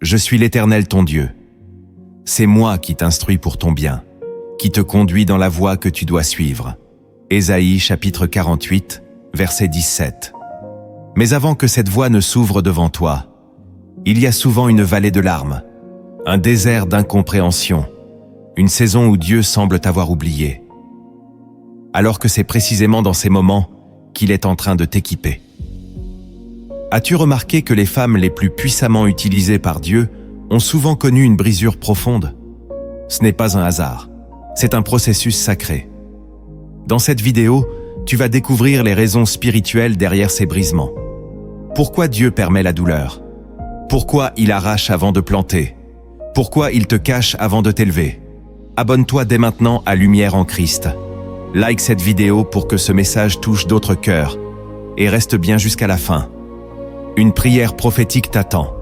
Je suis l'Éternel ton Dieu. C'est moi qui t'instruis pour ton bien, qui te conduis dans la voie que tu dois suivre. Ésaïe chapitre 48, verset 17. Mais avant que cette voie ne s'ouvre devant toi, il y a souvent une vallée de larmes, un désert d'incompréhension, une saison où Dieu semble t'avoir oublié. Alors que c'est précisément dans ces moments qu'il est en train de t'équiper. As-tu remarqué que les femmes les plus puissamment utilisées par Dieu ont souvent connu une brisure profonde? Ce n'est pas un hasard, c'est un processus sacré. Dans cette vidéo, tu vas découvrir les raisons spirituelles derrière ces brisements. Pourquoi Dieu permet la douleur? Pourquoi il arrache avant de planter? Pourquoi il te cache avant de t'élever? Abonne-toi dès maintenant à Lumière en Christ. Like cette vidéo pour que ce message touche d'autres cœurs et reste bien jusqu'à la fin. Une prière prophétique t'attend.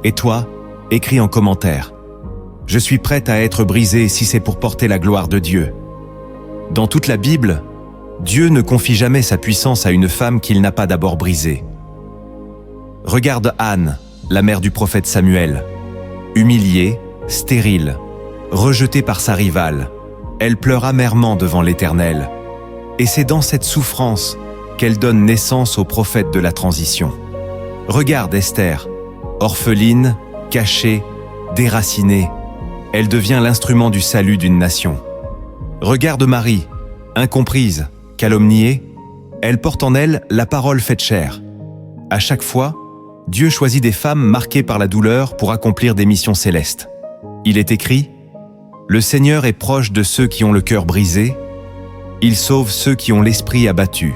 Et toi, écris en commentaire. Je suis prête à être brisée si c'est pour porter la gloire de Dieu. Dans toute la Bible, Dieu ne confie jamais sa puissance à une femme qu'il n'a pas d'abord brisée. Regarde Anne, la mère du prophète Samuel. Humiliée, stérile, rejetée par sa rivale, elle pleure amèrement devant l'Éternel. Et c'est dans cette souffrance qu'elle donne naissance au prophète de la transition. Regarde Esther, orpheline, cachée, déracinée, elle devient l'instrument du salut d'une nation. Regarde Marie, incomprise, calomniée, elle porte en elle la parole faite chair. À chaque fois, Dieu choisit des femmes marquées par la douleur pour accomplir des missions célestes. Il est écrit « Le Seigneur est proche de ceux qui ont le cœur brisé, il sauve ceux qui ont l'esprit abattu. »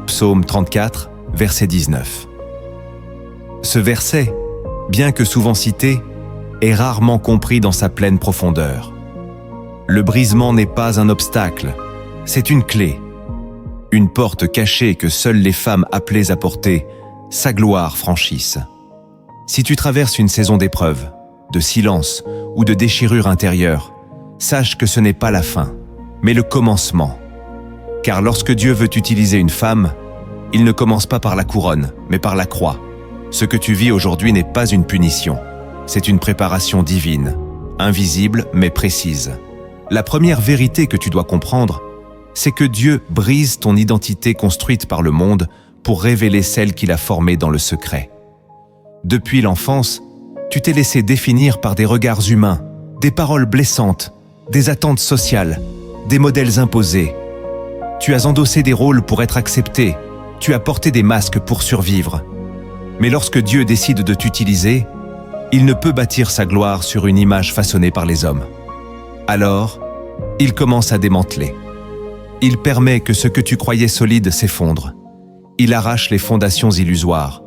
Psaume 34, verset 19. Ce verset, bien que souvent cité, est rarement compris dans sa pleine profondeur. Le brisement n'est pas un obstacle, c'est une clé, une porte cachée que seules les femmes appelées à porter sa gloire franchissent. Si tu traverses une saison d'épreuve, de silence ou de déchirure intérieure, sache que ce n'est pas la fin, mais le commencement. Car lorsque Dieu veut utiliser une femme, il ne commence pas par la couronne, mais par la croix. Ce que tu vis aujourd'hui n'est pas une punition, c'est une préparation divine, invisible mais précise. La première vérité que tu dois comprendre, c'est que Dieu brise ton identité construite par le monde pour révéler celle qu'il a formée dans le secret. Depuis l'enfance, tu t'es laissé définir par des regards humains, des paroles blessantes, des attentes sociales, des modèles imposés. Tu as endossé des rôles pour être accepté, tu as porté des masques pour survivre. Mais lorsque Dieu décide de t'utiliser, il ne peut bâtir sa gloire sur une image façonnée par les hommes. Alors, il commence à démanteler. Il permet que ce que tu croyais solide s'effondre. Il arrache les fondations illusoires.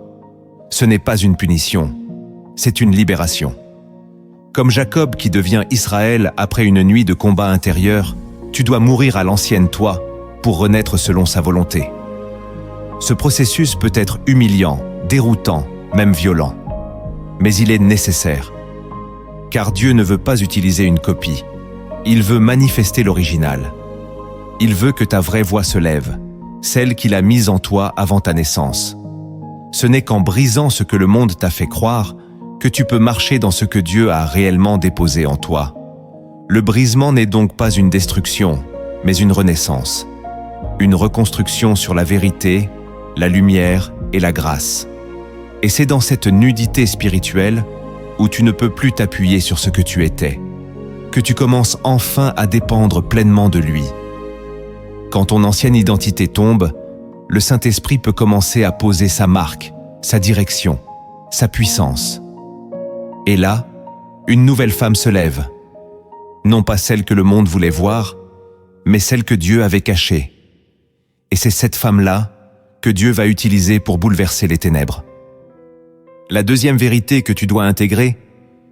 Ce n'est pas une punition, c'est une libération. Comme Jacob qui devient Israël après une nuit de combat intérieur, tu dois mourir à l'ancienne toi pour renaître selon sa volonté. Ce processus peut être humiliant, déroutant, même violent. Mais il est nécessaire. Car Dieu ne veut pas utiliser une copie. Il veut manifester l'original. Il veut que ta vraie voix se lève, celle qu'il a mise en toi avant ta naissance. Ce n'est qu'en brisant ce que le monde t'a fait croire que tu peux marcher dans ce que Dieu a réellement déposé en toi. Le brisement n'est donc pas une destruction, mais une renaissance. Une reconstruction sur la vérité, la lumière et la grâce. Et c'est dans cette nudité spirituelle, où tu ne peux plus t'appuyer sur ce que tu étais, que tu commences enfin à dépendre pleinement de lui. Quand ton ancienne identité tombe, le Saint-Esprit peut commencer à poser sa marque, sa direction, sa puissance. Et là, une nouvelle femme se lève. Non pas celle que le monde voulait voir, mais celle que Dieu avait cachée. Et c'est cette femme-là que Dieu va utiliser pour bouleverser les ténèbres. La deuxième vérité que tu dois intégrer,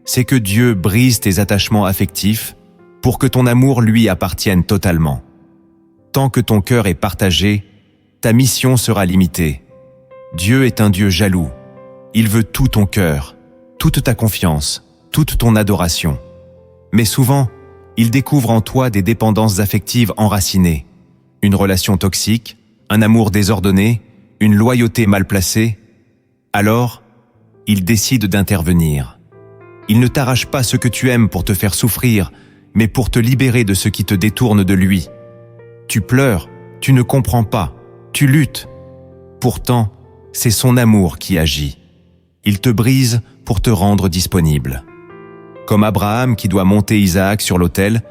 c'est que Dieu brise tes attachements affectifs pour que ton amour lui appartienne totalement. Tant que ton cœur est partagé, ta mission sera limitée. Dieu est un Dieu jaloux. Il veut tout ton cœur, toute ta confiance, toute ton adoration. Mais souvent, il découvre en toi des dépendances affectives enracinées, une relation toxique, un amour désordonné, une loyauté mal placée. Alors, il décide d'intervenir. Il ne t'arrache pas ce que tu aimes pour te faire souffrir, mais pour te libérer de ce qui te détourne de lui. Tu pleures, tu ne comprends pas, tu luttes. Pourtant, c'est son amour qui agit. Il te brise pour te rendre disponible. Comme Abraham qui doit monter Isaac sur l'autel,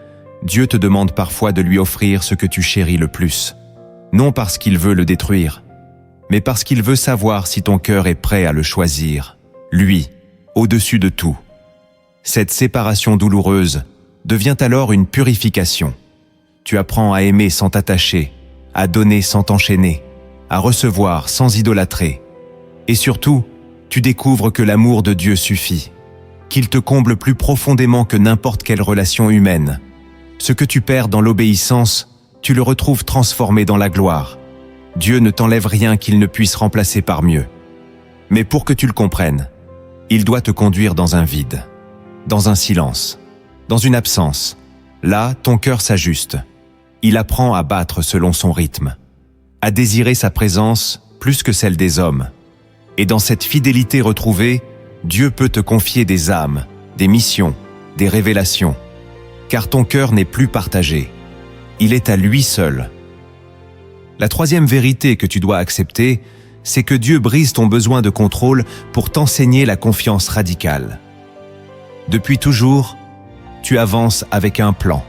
Dieu te demande parfois de lui offrir ce que tu chéris le plus. Non parce qu'il veut le détruire, mais parce qu'il veut savoir si ton cœur est prêt à le choisir, lui, au-dessus de tout. Cette séparation douloureuse devient alors une purification. Tu apprends à aimer sans t'attacher, à donner sans t'enchaîner, à recevoir sans idolâtrer. Et surtout, tu découvres que l'amour de Dieu suffit, qu'il te comble plus profondément que n'importe quelle relation humaine. Ce que tu perds dans l'obéissance, tu le retrouves transformé dans la gloire. Dieu ne t'enlève rien qu'il ne puisse remplacer par mieux. Mais pour que tu le comprennes, il doit te conduire dans un vide, dans un silence, dans une absence. Là, ton cœur s'ajuste. Il apprend à battre selon son rythme, à désirer sa présence plus que celle des hommes. Et dans cette fidélité retrouvée, Dieu peut te confier des âmes, des missions, des révélations. Car ton cœur n'est plus partagé. Il est à lui seul. La troisième vérité que tu dois accepter, c'est que Dieu brise ton besoin de contrôle pour t'enseigner la confiance radicale. Depuis toujours, tu avances avec un plan.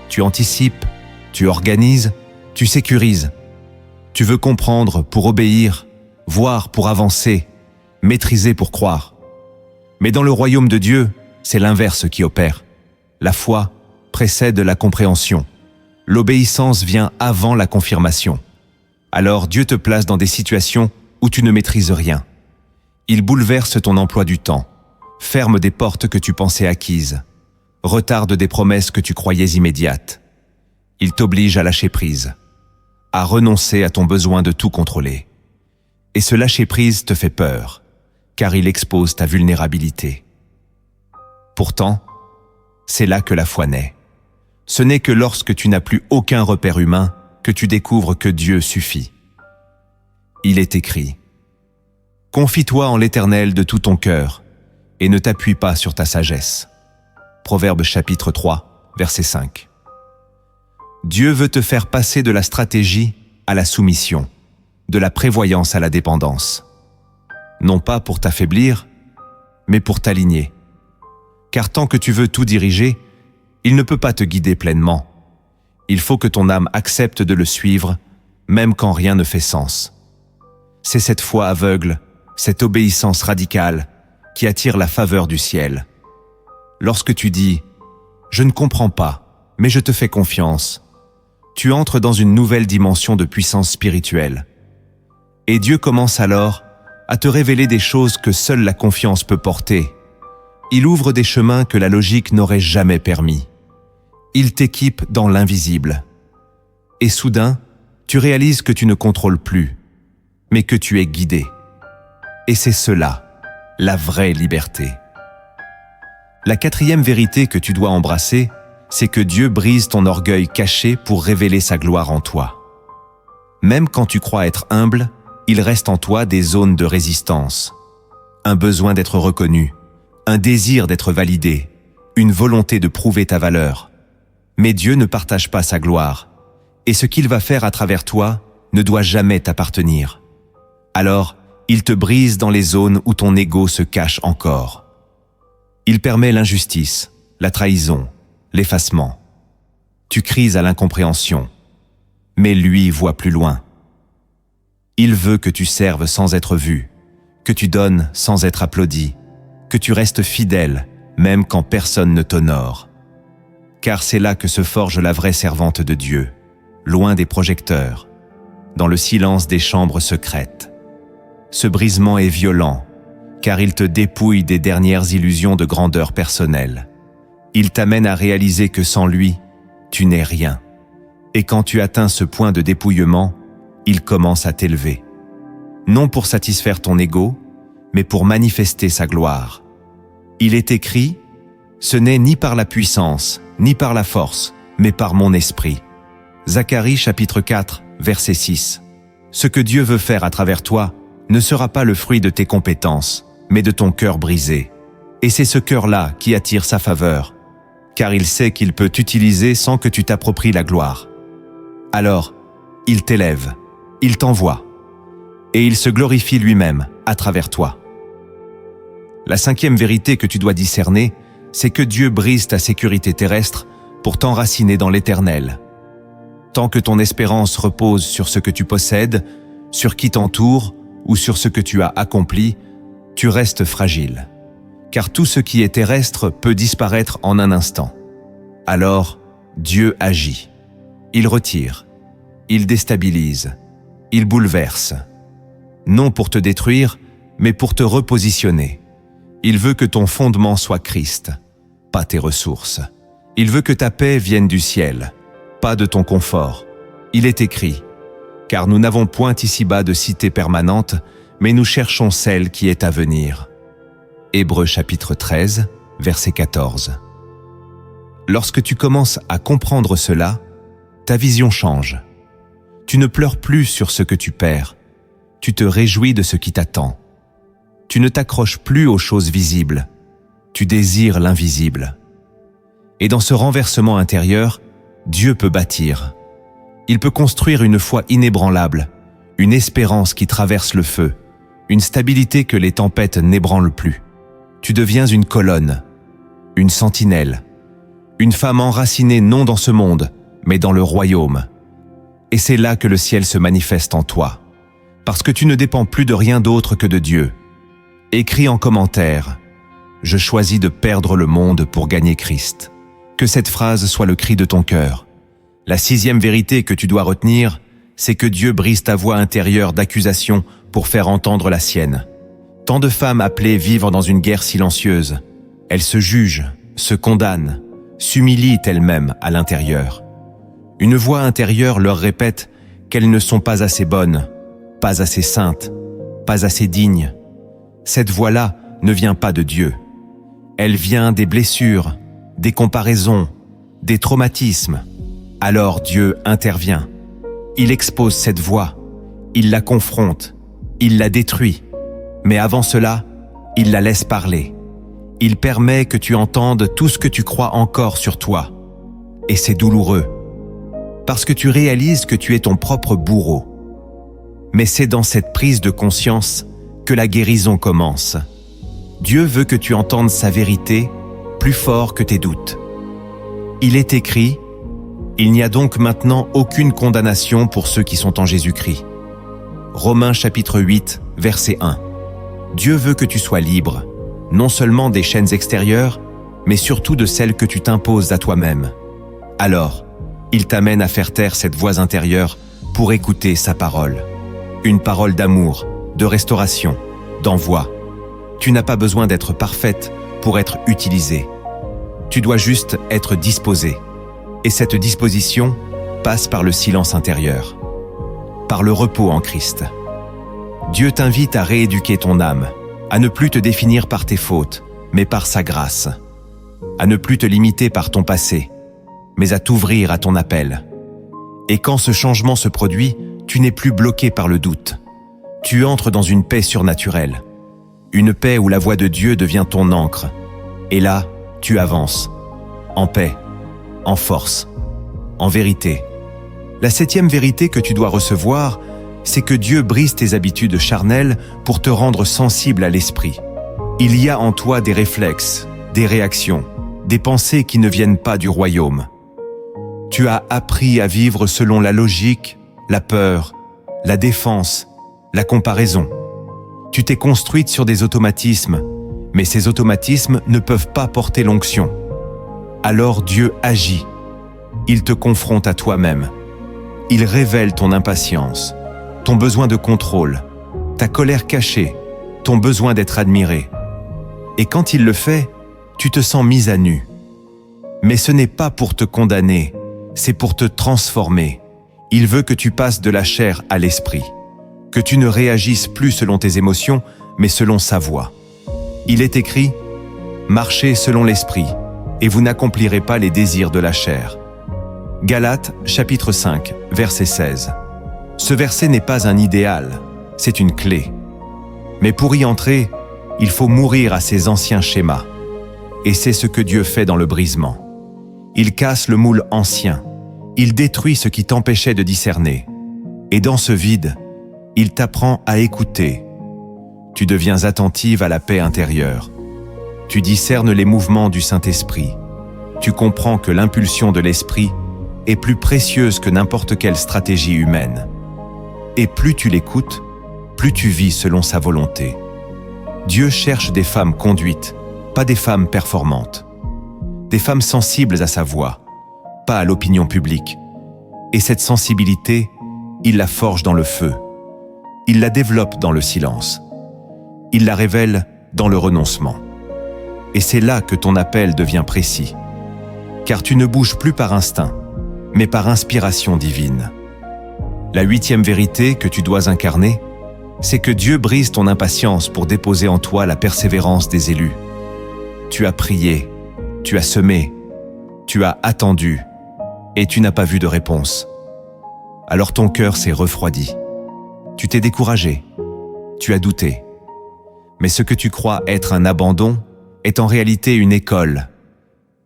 Tu anticipes, tu organises, tu sécurises. Tu veux comprendre pour obéir, voir pour avancer, maîtriser pour croire. Mais dans le royaume de Dieu, c'est l'inverse qui opère. La foi précède la compréhension. L'obéissance vient avant la confirmation. Alors Dieu te place dans des situations où tu ne maîtrises rien. Il bouleverse ton emploi du temps, ferme des portes que tu pensais acquises, retarde des promesses que tu croyais immédiates. Il t'oblige à lâcher prise, à renoncer à ton besoin de tout contrôler. Et ce lâcher-prise te fait peur, car il expose ta vulnérabilité. Pourtant, c'est là que la foi naît. Ce n'est que lorsque tu n'as plus aucun repère humain que tu découvres que Dieu suffit. Il est écrit : « Confie-toi en l'Éternel de tout ton cœur et ne t'appuie pas sur ta sagesse. » Proverbe chapitre 3, verset 5. Dieu veut te faire passer de la stratégie à la soumission, de la prévoyance à la dépendance. Non pas pour t'affaiblir, mais pour t'aligner. Car tant que tu veux tout diriger, il ne peut pas te guider pleinement. Il faut que ton âme accepte de le suivre, même quand rien ne fait sens. C'est cette foi aveugle, cette obéissance radicale, qui attire la faveur du ciel. Lorsque tu dis « Je ne comprends pas, mais je te fais confiance », tu entres dans une nouvelle dimension de puissance spirituelle. Et Dieu commence alors à te révéler des choses que seule la confiance peut porter. Il ouvre des chemins que la logique n'aurait jamais permis. Il t'équipe dans l'invisible. Et soudain, tu réalises que tu ne contrôles plus, mais que tu es guidé. Et c'est cela, la vraie liberté. La quatrième vérité que tu dois embrasser, c'est que Dieu brise ton orgueil caché pour révéler sa gloire en toi. Même quand tu crois être humble, il reste en toi des zones de résistance. Un besoin d'être reconnu, un désir d'être validé, une volonté de prouver ta valeur. Mais Dieu ne partage pas sa gloire, et ce qu'il va faire à travers toi ne doit jamais t'appartenir. Alors, il te brise dans les zones où ton ego se cache encore. Il permet l'injustice, la trahison, l'effacement. Tu crises à l'incompréhension, mais lui voit plus loin. Il veut que tu serves sans être vu, que tu donnes sans être applaudi, que tu restes fidèle même quand personne ne t'honore. Car c'est là que se forge la vraie servante de Dieu, loin des projecteurs, dans le silence des chambres secrètes. Ce brisement est violent, car il te dépouille des dernières illusions de grandeur personnelle. Il t'amène à réaliser que sans lui, tu n'es rien. Et quand tu atteins ce point de dépouillement, il commence à t'élever. Non pour satisfaire ton ego, mais pour manifester sa gloire. Il est écrit : « Ce n'est ni par la puissance, ni par la force, mais par mon esprit. » Zacharie chapitre 4, verset 6. Ce que Dieu veut faire à travers toi ne sera pas le fruit de tes compétences, mais de ton cœur brisé. Et c'est ce cœur-là qui attire sa faveur, car il sait qu'il peut t'utiliser sans que tu t'appropries la gloire. Alors, il t'élève, il t'envoie, et il se glorifie lui-même à travers toi. La cinquième vérité que tu dois discerner, c'est que Dieu brise ta sécurité terrestre pour t'enraciner dans l'éternel. Tant que ton espérance repose sur ce que tu possèdes, sur qui t'entoure ou sur ce que tu as accompli, tu restes fragile. Car tout ce qui est terrestre peut disparaître en un instant. Alors, Dieu agit. Il retire, il déstabilise, il bouleverse. Non pour te détruire, mais pour te repositionner. Il veut que ton fondement soit Christ, pas tes ressources. Il veut que ta paix vienne du ciel, pas de ton confort. Il est écrit, car nous n'avons point ici-bas de cité permanente, mais nous cherchons celle qui est à venir. Hébreux chapitre 13, verset 14. Lorsque tu commences à comprendre cela, ta vision change. Tu ne pleures plus sur ce que tu perds, tu te réjouis de ce qui t'attend. Tu ne t'accroches plus aux choses visibles, tu désires l'invisible. Et dans ce renversement intérieur, Dieu peut bâtir. Il peut construire une foi inébranlable, une espérance qui traverse le feu, une stabilité que les tempêtes n'ébranlent plus. Tu deviens une colonne, une sentinelle, une femme enracinée non dans ce monde, mais dans le royaume. Et c'est là que le ciel se manifeste en toi, parce que tu ne dépends plus de rien d'autre que de Dieu. Écris en commentaire « Je choisis de perdre le monde pour gagner Christ ». Que cette phrase soit le cri de ton cœur. La sixième vérité que tu dois retenir, c'est que Dieu brise ta voix intérieure d'accusation pour faire entendre la sienne. Tant de femmes appelées vivent dans une guerre silencieuse. Elles se jugent, se condamnent, s'humilient elles-mêmes à l'intérieur. Une voix intérieure leur répète qu'elles ne sont pas assez bonnes, pas assez saintes, pas assez dignes. Cette voix-là ne vient pas de Dieu. Elle vient des blessures, des comparaisons, des traumatismes. Alors Dieu intervient. Il expose cette voix, il la confronte, il la détruit. Mais avant cela, il la laisse parler. Il permet que tu entendes tout ce que tu crois encore sur toi. Et c'est douloureux, parce que tu réalises que tu es ton propre bourreau. Mais c'est dans cette prise de conscience que la guérison commence. Dieu veut que tu entendes sa vérité plus fort que tes doutes. Il est écrit, « Il n'y a donc maintenant aucune condamnation pour ceux qui sont en Jésus-Christ. » Romains chapitre 8, verset 1. Dieu veut que tu sois libre, non seulement des chaînes extérieures, mais surtout de celles que tu t'imposes à toi-même. Alors, il t'amène à faire taire cette voix intérieure pour écouter sa parole. Une parole d'amour, de restauration, d'envoi. Tu n'as pas besoin d'être parfaite pour être utilisée. Tu dois juste être disposée. Et cette disposition passe par le silence intérieur, par le repos en Christ. Dieu t'invite à rééduquer ton âme, à ne plus te définir par tes fautes, mais par sa grâce, à ne plus te limiter par ton passé, mais à t'ouvrir à ton appel. Et quand ce changement se produit, tu n'es plus bloqué par le doute. Tu entres dans une paix surnaturelle, une paix où la voix de Dieu devient ton encre. Et là, tu avances, en paix, en force, en vérité. La septième vérité que tu dois recevoir, c'est que Dieu brise tes habitudes charnelles pour te rendre sensible à l'esprit. Il y a en toi des réflexes, des réactions, des pensées qui ne viennent pas du royaume. Tu as appris à vivre selon la logique, la peur, la défense, la comparaison. Tu t'es construite sur des automatismes, mais ces automatismes ne peuvent pas porter l'onction. Alors Dieu agit. Il te confronte à toi-même. Il révèle ton impatience, ton besoin de contrôle, ta colère cachée, ton besoin d'être admiré. Et quand il le fait, tu te sens mise à nu. Mais ce n'est pas pour te condamner, c'est pour te transformer. Il veut que tu passes de la chair à l'esprit, que tu ne réagisses plus selon tes émotions, mais selon sa voix. Il est écrit « Marchez selon l'esprit, et vous n'accomplirez pas les désirs de la chair. » Galates, chapitre 5, verset 16. Ce verset n'est pas un idéal, c'est une clé. Mais pour y entrer, Il faut mourir à ces anciens schémas. Et c'est ce que Dieu fait dans le brisement. Il casse le moule ancien. Il détruit ce qui t'empêchait de discerner. Et dans ce vide, il t'apprend à écouter. Tu deviens attentive à la paix intérieure. Tu discernes les mouvements du Saint-Esprit. Tu comprends que l'impulsion de l'Esprit est plus précieuse que n'importe quelle stratégie humaine. Et plus tu l'écoutes, plus tu vis selon sa volonté. Dieu cherche des femmes conduites, pas des femmes performantes. Des femmes sensibles à sa voix, pas à l'opinion publique. Et cette sensibilité, il la forge dans le feu. Il la développe dans le silence. Il la révèle dans le renoncement. Et c'est là que ton appel devient précis. Car tu ne bouges plus par instinct, mais par inspiration divine. La 8e vérité que tu dois incarner, c'est que Dieu brise ton impatience pour déposer en toi la persévérance des élus. Tu as prié, tu as semé, tu as attendu, et tu n'as pas vu de réponse. Alors ton cœur s'est refroidi. Tu t'es découragé, tu as douté. Mais ce que tu crois être un abandon est en réalité une école,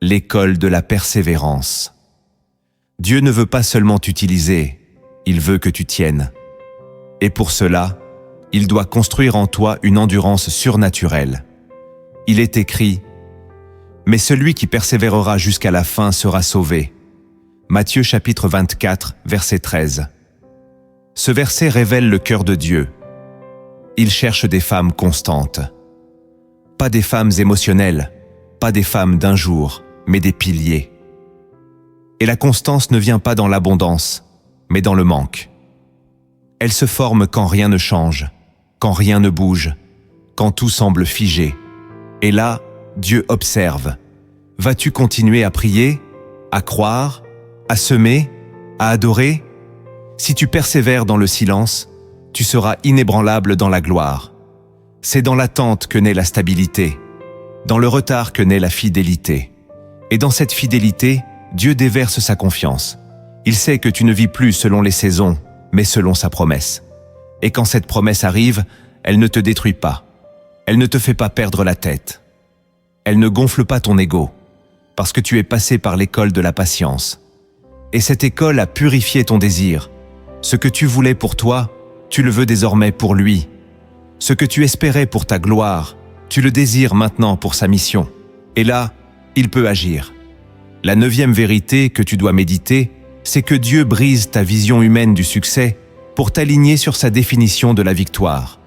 l'école de la persévérance. Dieu ne veut pas seulement t'utiliser, il veut que tu tiennes. Et pour cela, il doit construire en toi une endurance surnaturelle. Il est écrit « Mais celui qui persévérera jusqu'à la fin sera sauvé ». Matthieu chapitre 24, verset 13. Ce verset révèle le cœur de Dieu. Il cherche des femmes constantes. Pas des femmes émotionnelles, pas des femmes d'un jour, mais des piliers. Et la constance ne vient pas dans l'abondance, mais dans le manque. Elle se forme quand rien ne change, quand rien ne bouge, quand tout semble figé. Et là, Dieu observe. Vas-tu continuer à prier, à croire, à semer, à adorer? Si tu persévères dans le silence, tu seras inébranlable dans la gloire. C'est dans l'attente que naît la stabilité, dans le retard que naît la fidélité. Et dans cette fidélité, Dieu déverse sa confiance. Il sait que tu ne vis plus selon les saisons, mais selon sa promesse. Et quand cette promesse arrive, elle ne te détruit pas. Elle ne te fait pas perdre la tête. Elle ne gonfle pas ton ego, parce que tu es passé par l'école de la patience. Et cette école a purifié ton désir. Ce que tu voulais pour toi, tu le veux désormais pour lui. Ce que tu espérais pour ta gloire, tu le désires maintenant pour sa mission. Et là, il peut agir. La 9e vérité que tu dois méditer, c'est que Dieu brise ta vision humaine du succès pour t'aligner sur sa définition de la victoire.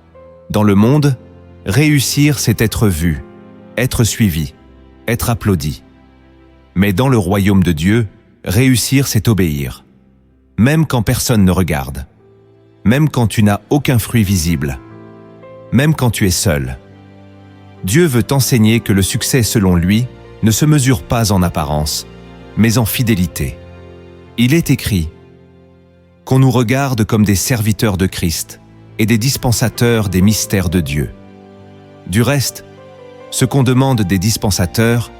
Dans le monde, réussir, c'est être vu, être suivi, être applaudi. Mais dans le royaume de Dieu, réussir, c'est obéir. Même quand personne ne regarde. Même quand tu n'as aucun fruit visible. Même quand tu es seul. Dieu veut t'enseigner que le succès, selon lui, ne se mesure pas en apparence, mais en fidélité. Il est écrit qu'on nous regarde comme des serviteurs de Christ et des dispensateurs des mystères de Dieu. Du reste, ce qu'on demande des dispensateurs,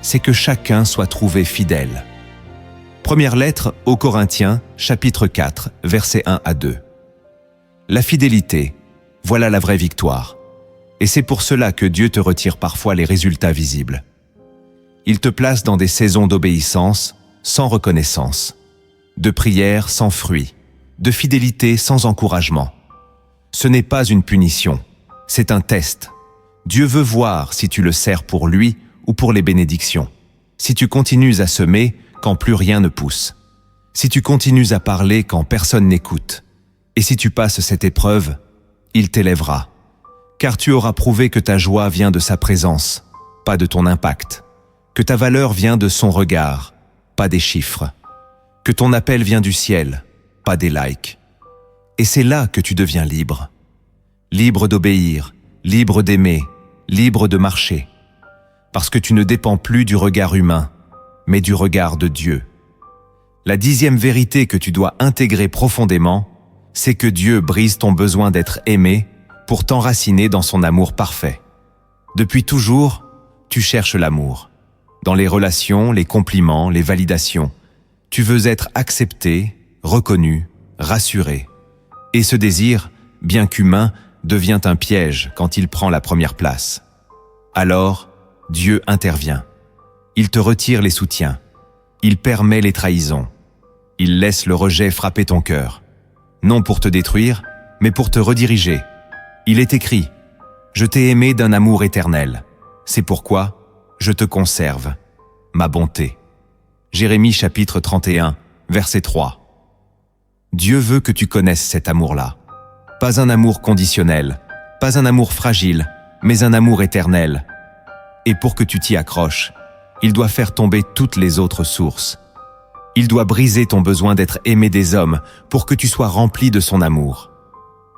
c'est que chacun soit trouvé fidèle. Première lettre aux Corinthiens, chapitre 4, versets 1 à 2. La fidélité, voilà la vraie victoire. Et c'est pour cela que Dieu te retire parfois les résultats visibles. Il te place dans des saisons d'obéissance sans reconnaissance, de prière sans fruit, de fidélité sans encouragement. Ce n'est pas une punition, c'est un test. Dieu veut voir si tu le sers pour lui ou pour les bénédictions. Si tu continues à semer quand plus rien ne pousse. Si tu continues à parler quand personne n'écoute. Et si tu passes cette épreuve, il t'élèvera. Car tu auras prouvé que ta joie vient de sa présence, pas de ton impact. Que ta valeur vient de son regard, pas des chiffres. Que ton appel vient du ciel, pas des likes. Et c'est là que tu deviens libre. Libre d'obéir, libre d'aimer, libre de marcher. Parce que tu ne dépends plus du regard humain, mais du regard de Dieu. La 10e vérité que tu dois intégrer profondément, c'est que Dieu brise ton besoin d'être aimé pour t'enraciner dans son amour parfait. Depuis toujours, tu cherches l'amour. Dans les relations, les compliments, les validations, tu veux être accepté, reconnu, rassuré. Et ce désir, bien qu'humain, devient un piège quand il prend la première place. Alors, Dieu intervient. Il te retire les soutiens. Il permet les trahisons. Il laisse le rejet frapper ton cœur. Non pour te détruire, mais pour te rediriger. Il est écrit « Je t'ai aimé d'un amour éternel. C'est pourquoi je te conserve, ma bonté. » Jérémie chapitre 31, verset 3. Dieu veut que tu connaisses cet amour-là. Pas un amour conditionnel, pas un amour fragile, mais un amour éternel. Et pour que tu t'y accroches, il doit faire tomber toutes les autres sources. Il doit briser ton besoin d'être aimé des hommes pour que tu sois rempli de son amour.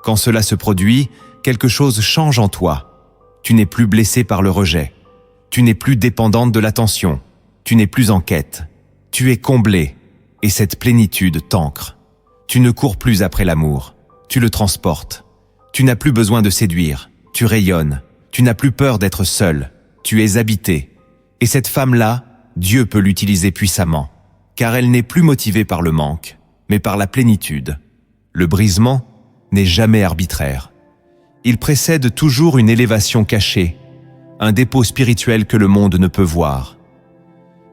Quand cela se produit, quelque chose change en toi. Tu n'es plus blessé par le rejet. Tu n'es plus dépendante de l'attention. Tu n'es plus en quête. Tu es comblé, et cette plénitude t'ancre. Tu ne cours plus après l'amour. Tu le transportes. Tu n'as plus besoin de séduire. Tu rayonnes. Tu n'as plus peur d'être seul. Tu es habité. Et cette femme-là, Dieu peut l'utiliser puissamment, car elle n'est plus motivée par le manque, mais par la plénitude. Le brisement n'est jamais arbitraire. Il précède toujours une élévation cachée, un dépôt spirituel que le monde ne peut voir.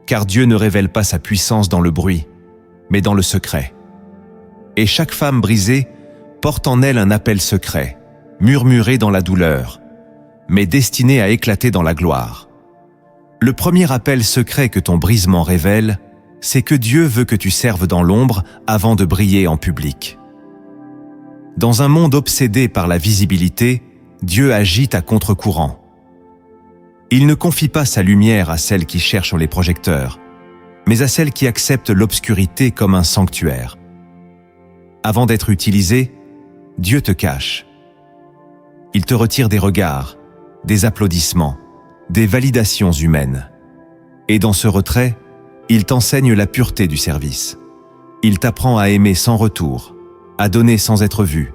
Car Dieu ne révèle pas sa puissance dans le bruit, mais dans le secret. Et chaque femme brisée porte en elle un appel secret, murmuré dans la douleur, mais destiné à éclater dans la gloire. Le premier appel secret que ton brisement révèle, c'est que Dieu veut que tu serves dans l'ombre avant de briller en public. Dans un monde obsédé par la visibilité, Dieu agit à contre-courant. Il ne confie pas sa lumière à celles qui cherchent les projecteurs, mais à celles qui acceptent l'obscurité comme un sanctuaire. Avant d'être utilisé, Dieu te cache. Il te retire des regards, des applaudissements, des validations humaines. Et dans ce retrait, il t'enseigne la pureté du service. Il t'apprend à aimer sans retour, à donner sans être vu,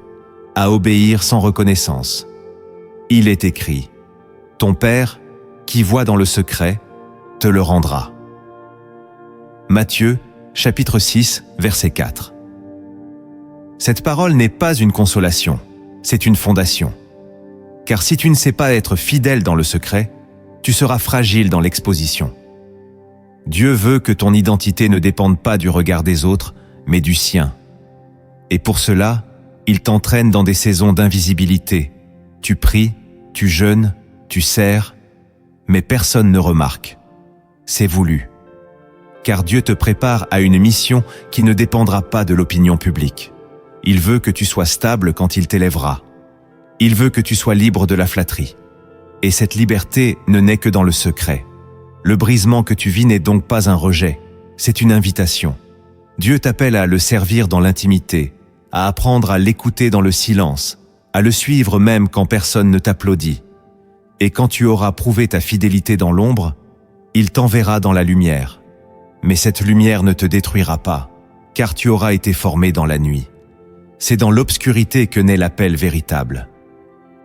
à obéir sans reconnaissance. Il est écrit « Ton Père, qui voit dans le secret, te le rendra. » Matthieu, chapitre 6, verset 4. Cette parole n'est pas une consolation, c'est une fondation. Car si tu ne sais pas être fidèle dans le secret, tu seras fragile dans l'exposition. Dieu veut que ton identité ne dépende pas du regard des autres, mais du sien. Et pour cela, il t'entraîne dans des saisons d'invisibilité. Tu pries, tu jeûnes, tu sers, mais personne ne remarque. C'est voulu. Car Dieu te prépare à une mission qui ne dépendra pas de l'opinion publique. Il veut que tu sois stable quand il t'élèvera. Il veut que tu sois libre de la flatterie. Et cette liberté ne naît que dans le secret. Le brisement que tu vis n'est donc pas un rejet, c'est une invitation. Dieu t'appelle à le servir dans l'intimité, à apprendre à l'écouter dans le silence, à le suivre même quand personne ne t'applaudit. Et quand tu auras prouvé ta fidélité dans l'ombre, il t'enverra dans la lumière. Mais cette lumière ne te détruira pas, car tu auras été formé dans la nuit. C'est dans l'obscurité que naît l'appel véritable.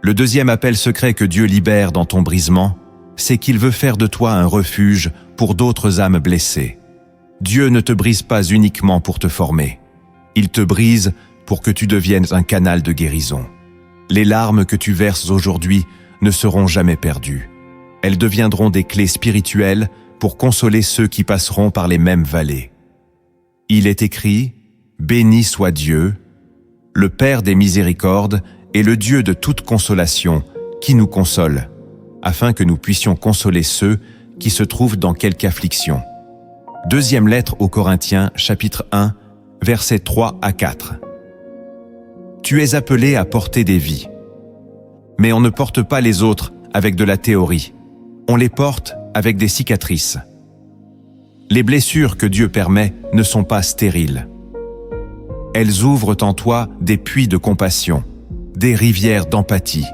Le deuxième appel secret que Dieu libère dans ton brisement, c'est qu'il veut faire de toi un refuge pour d'autres âmes blessées. Dieu ne te brise pas uniquement pour te former. Il te brise pour que tu deviennes un canal de guérison. Les larmes que tu verses aujourd'hui ne seront jamais perdues. Elles deviendront des clés spirituelles pour consoler ceux qui passeront par les mêmes vallées. Il est écrit « Béni soit Dieu, le Père des miséricordes et le Dieu de toute consolation, qui nous console, afin que nous puissions consoler ceux qui se trouvent dans quelque affliction. » Deuxième lettre aux Corinthiens, chapitre 1, versets 3 à 4. Tu es appelé à porter des vies. Mais on ne porte pas les autres avec de la théorie. On les porte avec des cicatrices. Les blessures que Dieu permet ne sont pas stériles. Elles ouvrent en toi des puits de compassion, des rivières d'empathie,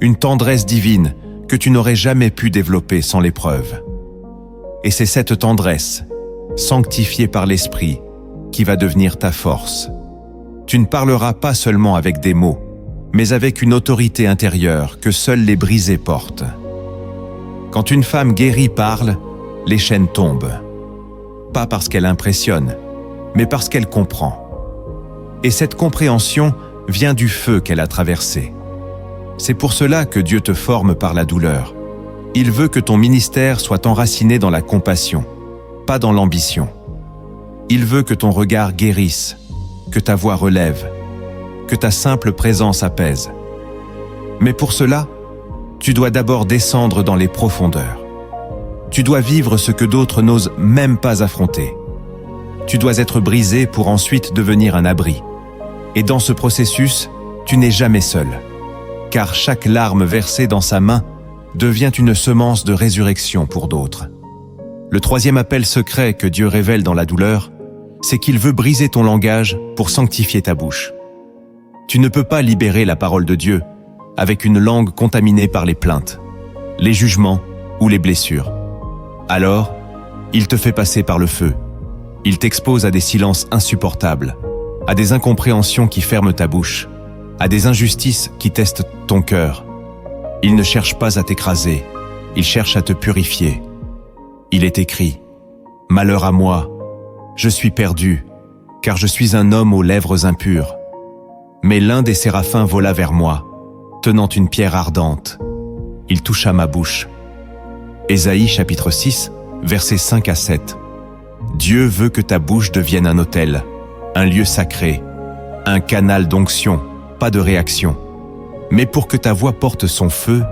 une tendresse divine que tu n'aurais jamais pu développer sans l'épreuve. Et c'est cette tendresse, sanctifiée par l'Esprit, qui va devenir ta force. Tu ne parleras pas seulement avec des mots, mais avec une autorité intérieure que seuls les brisés portent. Quand une femme guérie parle, les chaînes tombent. Pas parce qu'elle impressionne, mais parce qu'elle comprend. Et cette compréhension vient du feu qu'elle a traversé. C'est pour cela que Dieu te forme par la douleur. Il veut que ton ministère soit enraciné dans la compassion, pas dans l'ambition. Il veut que ton regard guérisse, que ta voix relève, que ta simple présence apaise. Mais pour cela, tu dois d'abord descendre dans les profondeurs. Tu dois vivre ce que d'autres n'osent même pas affronter. Tu dois être brisé pour ensuite devenir un abri. Et dans ce processus, tu n'es jamais seul, car chaque larme versée dans sa main devient une semence de résurrection pour d'autres. Le troisième appel secret que Dieu révèle dans la douleur, c'est qu'il veut briser ton langage pour sanctifier ta bouche. Tu ne peux pas libérer la parole de Dieu avec une langue contaminée par les plaintes, les jugements ou les blessures. Alors, il te fait passer par le feu. Il t'expose à des silences insupportables, à des incompréhensions qui ferment ta bouche, à des injustices qui testent ton cœur. Il ne cherche pas à t'écraser, il cherche à te purifier. Il est écrit « Malheur à moi, je suis perdu, car je suis un homme aux lèvres impures. » Mais l'un des séraphins vola vers moi, tenant une pierre ardente. Il toucha ma bouche. Ésaïe chapitre 6, versets 5 à 7. Dieu veut que ta bouche devienne un autel, un lieu sacré, un canal d'onction, pas de réaction. Mais pour que ta voix porte son feu,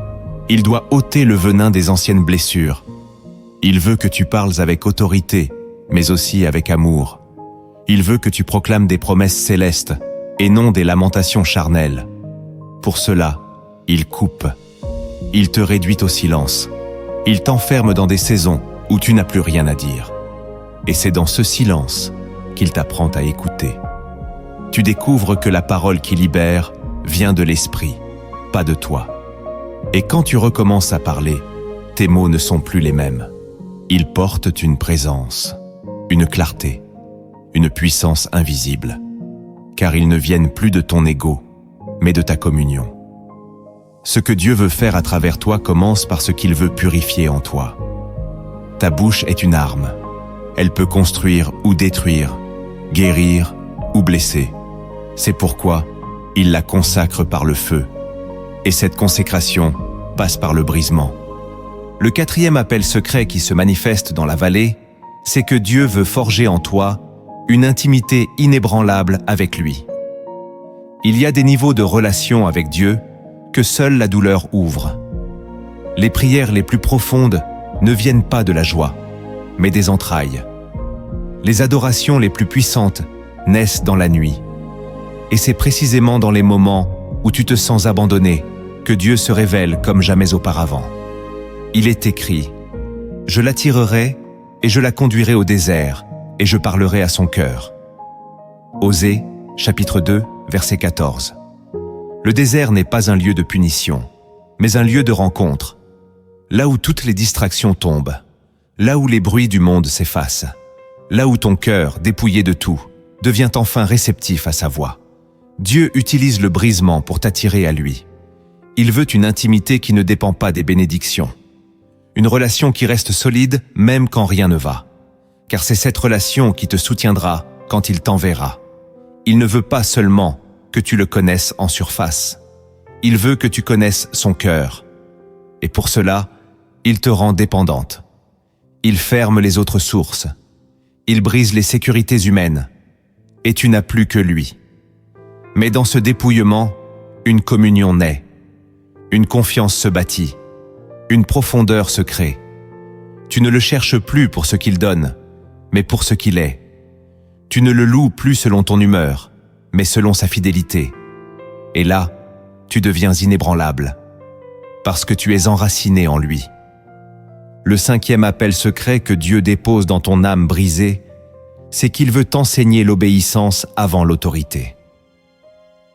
il doit ôter le venin des anciennes blessures. Il veut que tu parles avec autorité, mais aussi avec amour. Il veut que tu proclames des promesses célestes et non des lamentations charnelles. Pour cela, il coupe. Il te réduit au silence. Il t'enferme dans des saisons où tu n'as plus rien à dire. Et c'est dans ce silence qu'il t'apprend à écouter. Tu découvres que la parole qui libère vient de l'esprit, pas de toi. Et quand tu recommences à parler, tes mots ne sont plus les mêmes. Ils portent une présence, une clarté, une puissance invisible, car ils ne viennent plus de ton ego, mais de ta communion. Ce que Dieu veut faire à travers toi commence par ce qu'il veut purifier en toi. Ta bouche est une arme. Elle peut construire ou détruire, guérir ou blesser. C'est pourquoi il la consacre par le feu. Et cette consécration passe par le brisement. Le quatrième appel secret qui se manifeste dans la vallée, c'est que Dieu veut forger en toi une intimité inébranlable avec lui. Il y a des niveaux de relation avec Dieu que seule la douleur ouvre. Les prières les plus profondes ne viennent pas de la joie, mais des entrailles. Les adorations les plus puissantes naissent dans la nuit. Et c'est précisément dans les moments où tu te sens abandonné que Dieu se révèle comme jamais auparavant. Il est écrit « Je l'attirerai et je la conduirai au désert, et je parlerai à son cœur. » Osée, chapitre 2, verset 14. Le désert n'est pas un lieu de punition, mais un lieu de rencontre, là où toutes les distractions tombent, là où les bruits du monde s'effacent, là où ton cœur, dépouillé de tout, devient enfin réceptif à sa voix. Dieu utilise le brisement pour t'attirer à lui. Il veut une intimité qui ne dépend pas des bénédictions. Une relation qui reste solide même quand rien ne va. Car c'est cette relation qui te soutiendra quand il t'enverra. Il ne veut pas seulement que tu le connaisses en surface. Il veut que tu connaisses son cœur. Et pour cela, il te rend dépendante. Il ferme les autres sources. Il brise les sécurités humaines. Et tu n'as plus que lui. Mais dans ce dépouillement, une communion naît. Une confiance se bâtit. Une profondeur se crée. Tu ne le cherches plus pour ce qu'il donne, mais pour ce qu'il est. Tu ne le loues plus selon ton humeur, mais selon sa fidélité. Et là, tu deviens inébranlable, parce que tu es enraciné en lui. Le cinquième appel secret que Dieu dépose dans ton âme brisée, c'est qu'il veut t'enseigner l'obéissance avant l'autorité.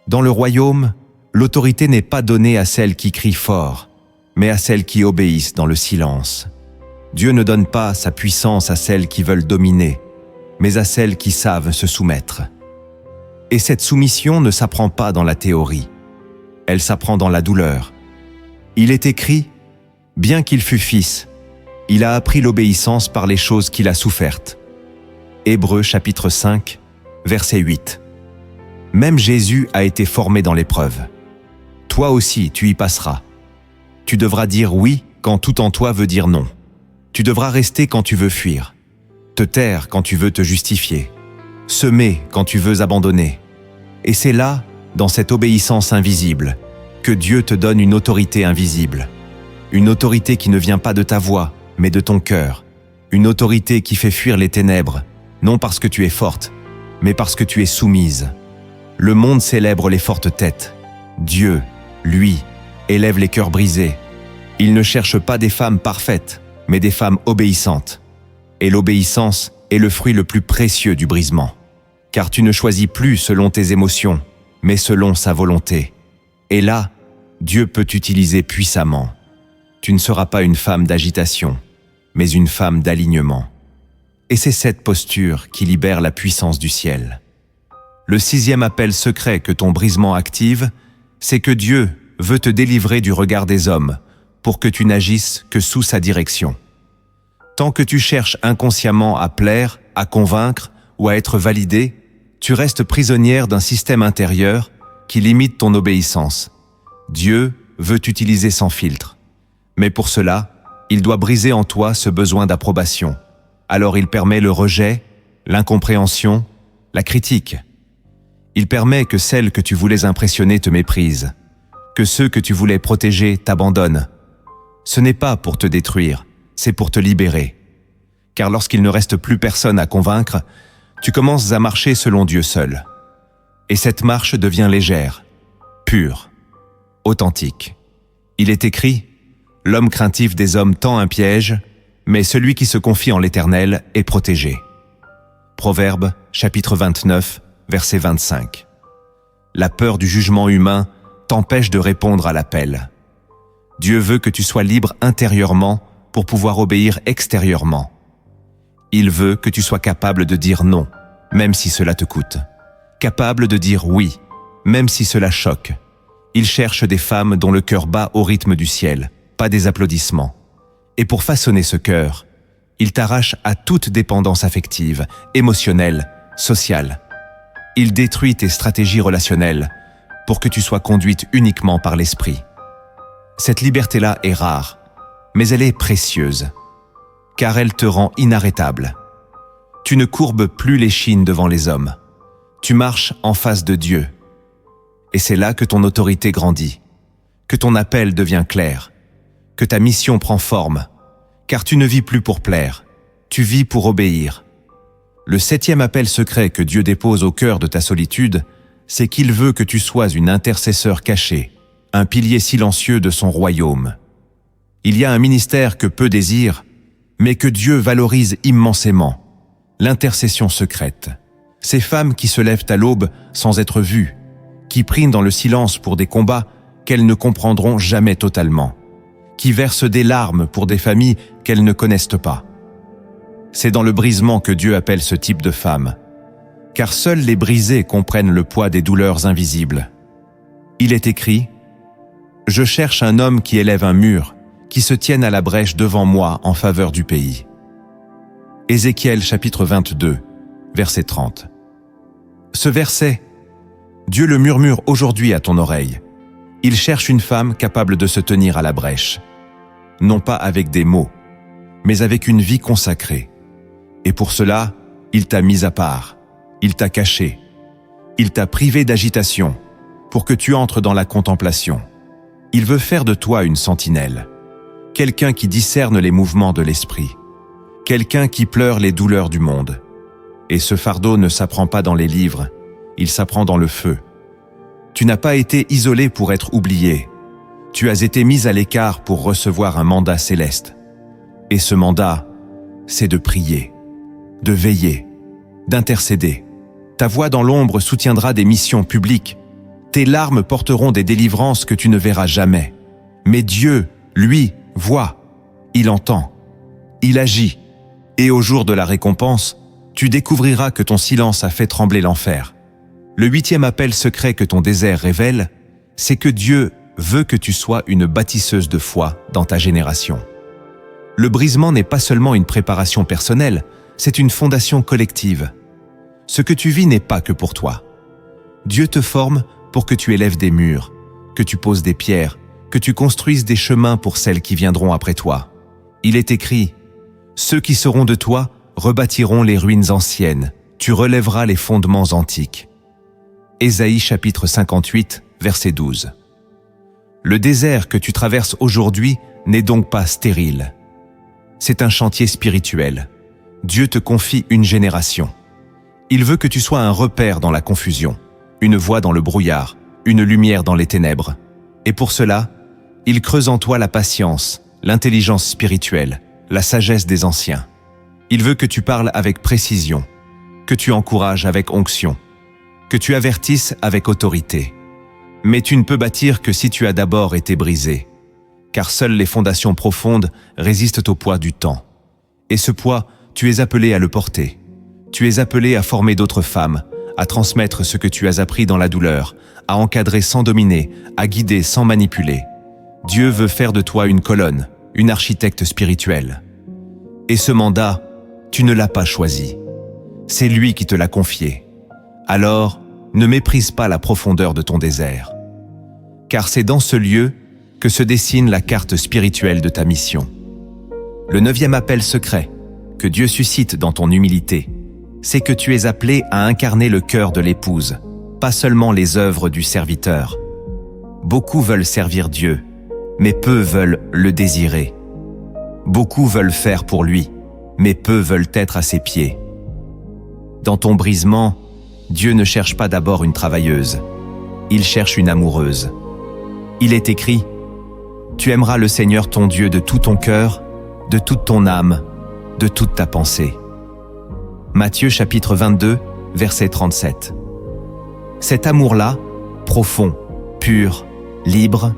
Dans le royaume, l'autorité n'est pas donnée à celles qui crient fort, mais à celles qui obéissent dans le silence. Dieu ne donne pas sa puissance à celles qui veulent dominer, mais à celles qui savent se soumettre. Et cette soumission ne s'apprend pas dans la théorie, elle s'apprend dans la douleur. Il est écrit « Bien qu'il fût fils, il a appris l'obéissance par les choses qu'il a souffertes. » Hébreux chapitre 5, verset 8. Même Jésus a été formé dans l'épreuve. toi aussi tu y passeras. Tu devras dire oui quand tout en toi veut dire non. Tu devras rester quand tu veux fuir, te taire quand tu veux te justifier, semer quand tu veux abandonner. Et c'est là, dans cette obéissance invisible, que Dieu te donne une autorité invisible. Une autorité qui ne vient pas de ta voix, mais de ton cœur. Une autorité qui fait fuir les ténèbres, non parce que tu es forte, mais parce que tu es soumise. Le monde célèbre les fortes têtes. Dieu, lui, élève les cœurs brisés. Il ne cherche pas des femmes parfaites, mais des femmes obéissantes. Et l'obéissance est le fruit le plus précieux du brisement. Car tu ne choisis plus selon tes émotions, mais selon sa volonté. Et là, Dieu peut t'utiliser puissamment. Tu ne seras pas une femme d'agitation, mais une femme d'alignement. Et c'est cette posture qui libère la puissance du ciel. Le 6e appel secret que ton brisement active, c'est que Dieu veut te délivrer du regard des hommes pour que tu n'agisses que sous sa direction. Tant que tu cherches inconsciemment à plaire, à convaincre ou à être validé, tu restes prisonnière d'un système intérieur qui limite ton obéissance. Dieu veut t'utiliser sans filtre. Mais pour cela, il doit briser en toi ce besoin d'approbation. Alors il permet le rejet, l'incompréhension, la critique. Il permet que celles que tu voulais impressionner te méprisent, que ceux que tu voulais protéger t'abandonnent. Ce n'est pas pour te détruire, c'est pour te libérer. Car lorsqu'il ne reste plus personne à convaincre, tu commences à marcher selon Dieu seul. Et cette marche devient légère, pure, authentique. Il est écrit « L'homme craintif des hommes tend un piège, mais celui qui se confie en l'Éternel est protégé. » Proverbe, chapitre 29, verset 25. La peur du jugement humain t'empêche de répondre à l'appel. Dieu veut que tu sois libre intérieurement pour pouvoir obéir extérieurement. Il veut que tu sois capable de dire non, même si cela te coûte. Capable de dire oui, même si cela choque. Il cherche des femmes dont le cœur bat au rythme du ciel, pas des applaudissements. Et pour façonner ce cœur, il t'arrache à toute dépendance affective, émotionnelle, sociale. Il détruit tes stratégies relationnelles pour que tu sois conduite uniquement par l'esprit. Cette liberté-là est rare, mais elle est précieuse, car elle te rend inarrêtable. Tu ne courbes plus l'échine devant les hommes. Tu marches en face de Dieu. Et c'est là que ton autorité grandit, que ton appel devient clair, que ta mission prend forme, car tu ne vis plus pour plaire, tu vis pour obéir. Le 7e appel secret que Dieu dépose au cœur de ta solitude, c'est qu'il veut que tu sois une intercesseur cachée, un pilier silencieux de son royaume. Il y a un ministère que peu désirent, mais que Dieu valorise immensément, l'intercession secrète. Ces femmes qui se lèvent à l'aube sans être vues, qui prient dans le silence pour des combats qu'elles ne comprendront jamais totalement, qui versent des larmes pour des familles qu'elles ne connaissent pas. C'est dans le brisement que Dieu appelle ce type de femmes, car seuls les brisés comprennent le poids des douleurs invisibles. Il est écrit « Je cherche un homme qui élève un mur, qui se tienne à la brèche devant moi en faveur du pays. » Ézéchiel chapitre 22, verset 30. Ce verset, Dieu le murmure aujourd'hui à ton oreille. Il cherche une femme capable de se tenir à la brèche, non pas avec des mots, mais avec une vie consacrée. Et pour cela, il t'a mis à part, il t'a caché, il t'a privé d'agitation pour que tu entres dans la contemplation. Il veut faire de toi une sentinelle, quelqu'un qui discerne les mouvements de l'esprit, quelqu'un qui pleure les douleurs du monde. Et ce fardeau ne s'apprend pas dans les livres, il s'apprend dans le feu. Tu n'as pas été isolé pour être oublié. Tu as été mis à l'écart pour recevoir un mandat céleste. Et ce mandat, c'est de prier, de veiller, d'intercéder. Ta voix dans l'ombre soutiendra des missions publiques. Tes larmes porteront des délivrances que tu ne verras jamais. Mais Dieu, lui, voit, il entend, il agit. Et au jour de la récompense, tu découvriras que ton silence a fait trembler l'enfer. Le 8e appel secret que ton désert révèle, c'est que Dieu veut que tu sois une bâtisseuse de foi dans ta génération. Le brisement n'est pas seulement une préparation personnelle, c'est une fondation collective. Ce que tu vis n'est pas que pour toi. Dieu te forme pour que tu élèves des murs, que tu poses des pierres, que tu construises des chemins pour celles qui viendront après toi. Il est écrit, « Ceux qui seront de toi rebâtiront les ruines anciennes, tu relèveras les fondements antiques. » Ésaïe chapitre 58, verset 12. Le désert que tu traverses aujourd'hui n'est donc pas stérile. C'est un chantier spirituel. Dieu te confie une génération. Il veut que tu sois un repère dans la confusion, une voix dans le brouillard, une lumière dans les ténèbres. Et pour cela, il creuse en toi la patience, l'intelligence spirituelle, la sagesse des anciens. Il veut que tu parles avec précision, que tu encourages avec onction, que tu avertisses avec autorité. Mais tu ne peux bâtir que si tu as d'abord été brisé, car seules les fondations profondes résistent au poids du temps. Et ce poids, tu es appelé à le porter. Tu es appelé à former d'autres femmes, à transmettre ce que tu as appris dans la douleur, à encadrer sans dominer, à guider sans manipuler. Dieu veut faire de toi une colonne, une architecte spirituelle. Et ce mandat, tu ne l'as pas choisi. C'est lui qui te l'a confié. Alors, ne méprise pas la profondeur de ton désert. Car c'est dans ce lieu que se dessine la carte spirituelle de ta mission. Le 9e appel secret que Dieu suscite dans ton humilité, c'est que tu es appelé à incarner le cœur de l'épouse, pas seulement les œuvres du serviteur. Beaucoup veulent servir Dieu, mais peu veulent le désirer. Beaucoup veulent faire pour lui, mais peu veulent être à ses pieds. Dans ton brisement, Dieu ne cherche pas d'abord une travailleuse, il cherche une amoureuse. Il est écrit, « Tu aimeras le Seigneur ton Dieu de tout ton cœur, de toute ton âme, de toute ta pensée. » Matthieu chapitre 22, verset 37. Cet amour-là, profond, pur, libre,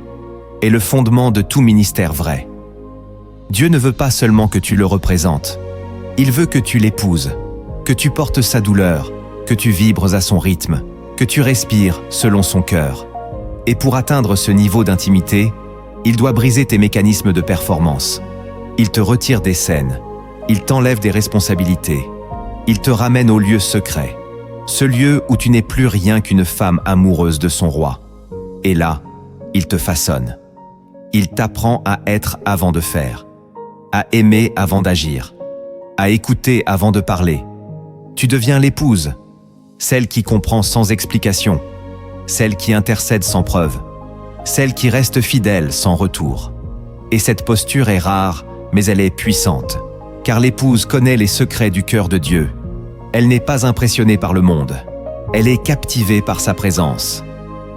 est le fondement de tout ministère vrai. Dieu ne veut pas seulement que tu le représentes, il veut que tu l'épouses, que tu portes sa douleur, que tu vibres à son rythme, que tu respires selon son cœur. Et pour atteindre ce niveau d'intimité, il doit briser tes mécanismes de performance. Il te retire des scènes, il t'enlève des responsabilités, il te ramène au lieu secret, ce lieu où tu n'es plus rien qu'une femme amoureuse de son roi. Et là, il te façonne. Il t'apprend à être avant de faire, à aimer avant d'agir, à écouter avant de parler. Tu deviens l'épouse, celle qui comprend sans explication, celle qui intercède sans preuve, celle qui reste fidèle sans retour. Et cette posture est rare, mais elle est puissante, car l'épouse connaît les secrets du cœur de Dieu. Elle n'est pas impressionnée par le monde, elle est captivée par sa présence.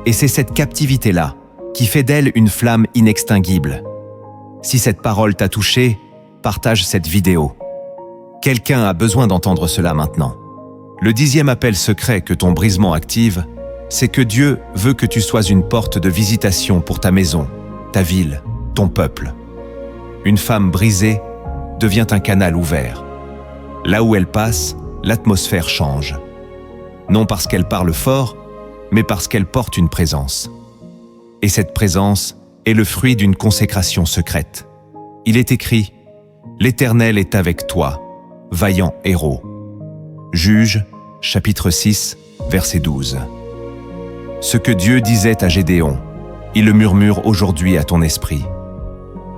Et c'est cette captivité-là qui fait d'elle une flamme inextinguible. Si cette parole t'a touché, partage cette vidéo. Quelqu'un a besoin d'entendre cela maintenant. Le 10e appel secret que ton brisement active, c'est que Dieu veut que tu sois une porte de visitation pour ta maison, ta ville, ton peuple. Une femme brisée devient un canal ouvert. Là où elle passe, l'atmosphère change. Non parce qu'elle parle fort, mais parce qu'elle porte une présence. Et cette présence est le fruit d'une consécration secrète. Il est écrit « L'Éternel est avec toi, vaillant héros ». Juges, chapitre 6, verset 12. Ce que Dieu disait à Gédéon, il le murmure aujourd'hui à ton esprit.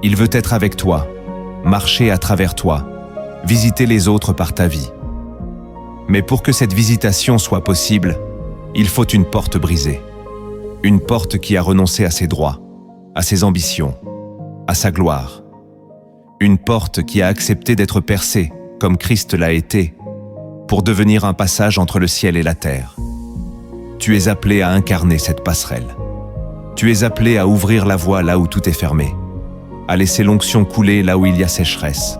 Il veut être avec toi, marcher à travers toi, visiter les autres par ta vie. Mais pour que cette visitation soit possible, il faut une porte brisée. Une porte qui a renoncé à ses droits, à ses ambitions, à sa gloire. Une porte qui a accepté d'être percée, comme Christ l'a été, pour devenir un passage entre le ciel et la terre. Tu es appelé à incarner cette passerelle. Tu es appelé à ouvrir la voie là où tout est fermé, à laisser l'onction couler là où il y a sécheresse,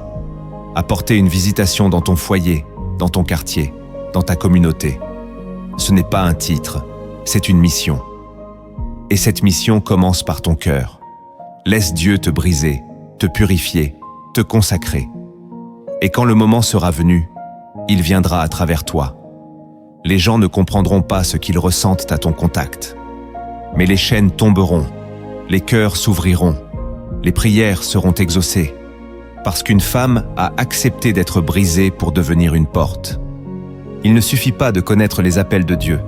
à porter une visitation dans ton foyer, dans ton quartier, dans ta communauté. Ce n'est pas un titre, c'est une mission. Et cette mission commence par ton cœur. Laisse Dieu te briser, te purifier, te consacrer. Et quand le moment sera venu, il viendra à travers toi. Les gens ne comprendront pas ce qu'ils ressentent à ton contact. Mais les chaînes tomberont, les cœurs s'ouvriront, les prières seront exaucées, parce qu'une femme a accepté d'être brisée pour devenir une porte. Il ne suffit pas de connaître les appels de Dieu,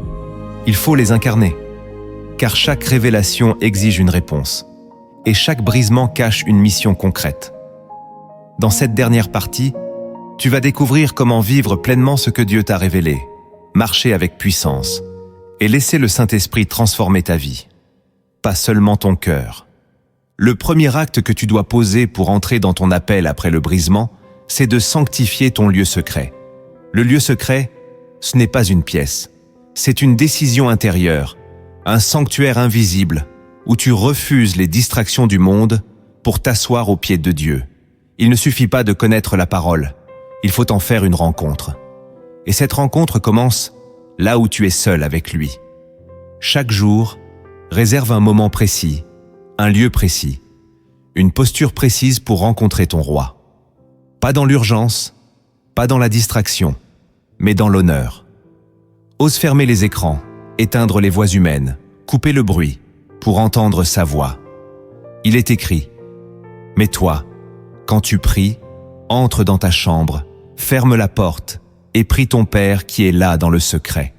il faut les incarner. car chaque révélation exige une réponse, et chaque brisement cache une mission concrète. Dans cette dernière partie, tu vas découvrir comment vivre pleinement ce que Dieu t'a révélé, marcher avec puissance, et laisser le Saint-Esprit transformer ta vie, pas seulement ton cœur. Le premier acte que tu dois poser pour entrer dans ton appel après le brisement, c'est de sanctifier ton lieu secret. Le lieu secret, ce n'est pas une pièce, c'est une décision intérieure, un sanctuaire invisible où tu refuses les distractions du monde pour t'asseoir aux pieds de Dieu. Il ne suffit pas de connaître la parole, il faut en faire une rencontre. Et cette rencontre commence là où tu es seul avec lui. Chaque jour, réserve un moment précis, un lieu précis, une posture précise pour rencontrer ton roi. Pas dans l'urgence, pas dans la distraction, mais dans l'honneur. Ose fermer les écrans, éteindre les voix humaines, couper le bruit pour entendre sa voix. Il est écrit « Mais toi, quand tu pries, entre dans ta chambre, ferme la porte et prie ton Père qui est là dans le secret. »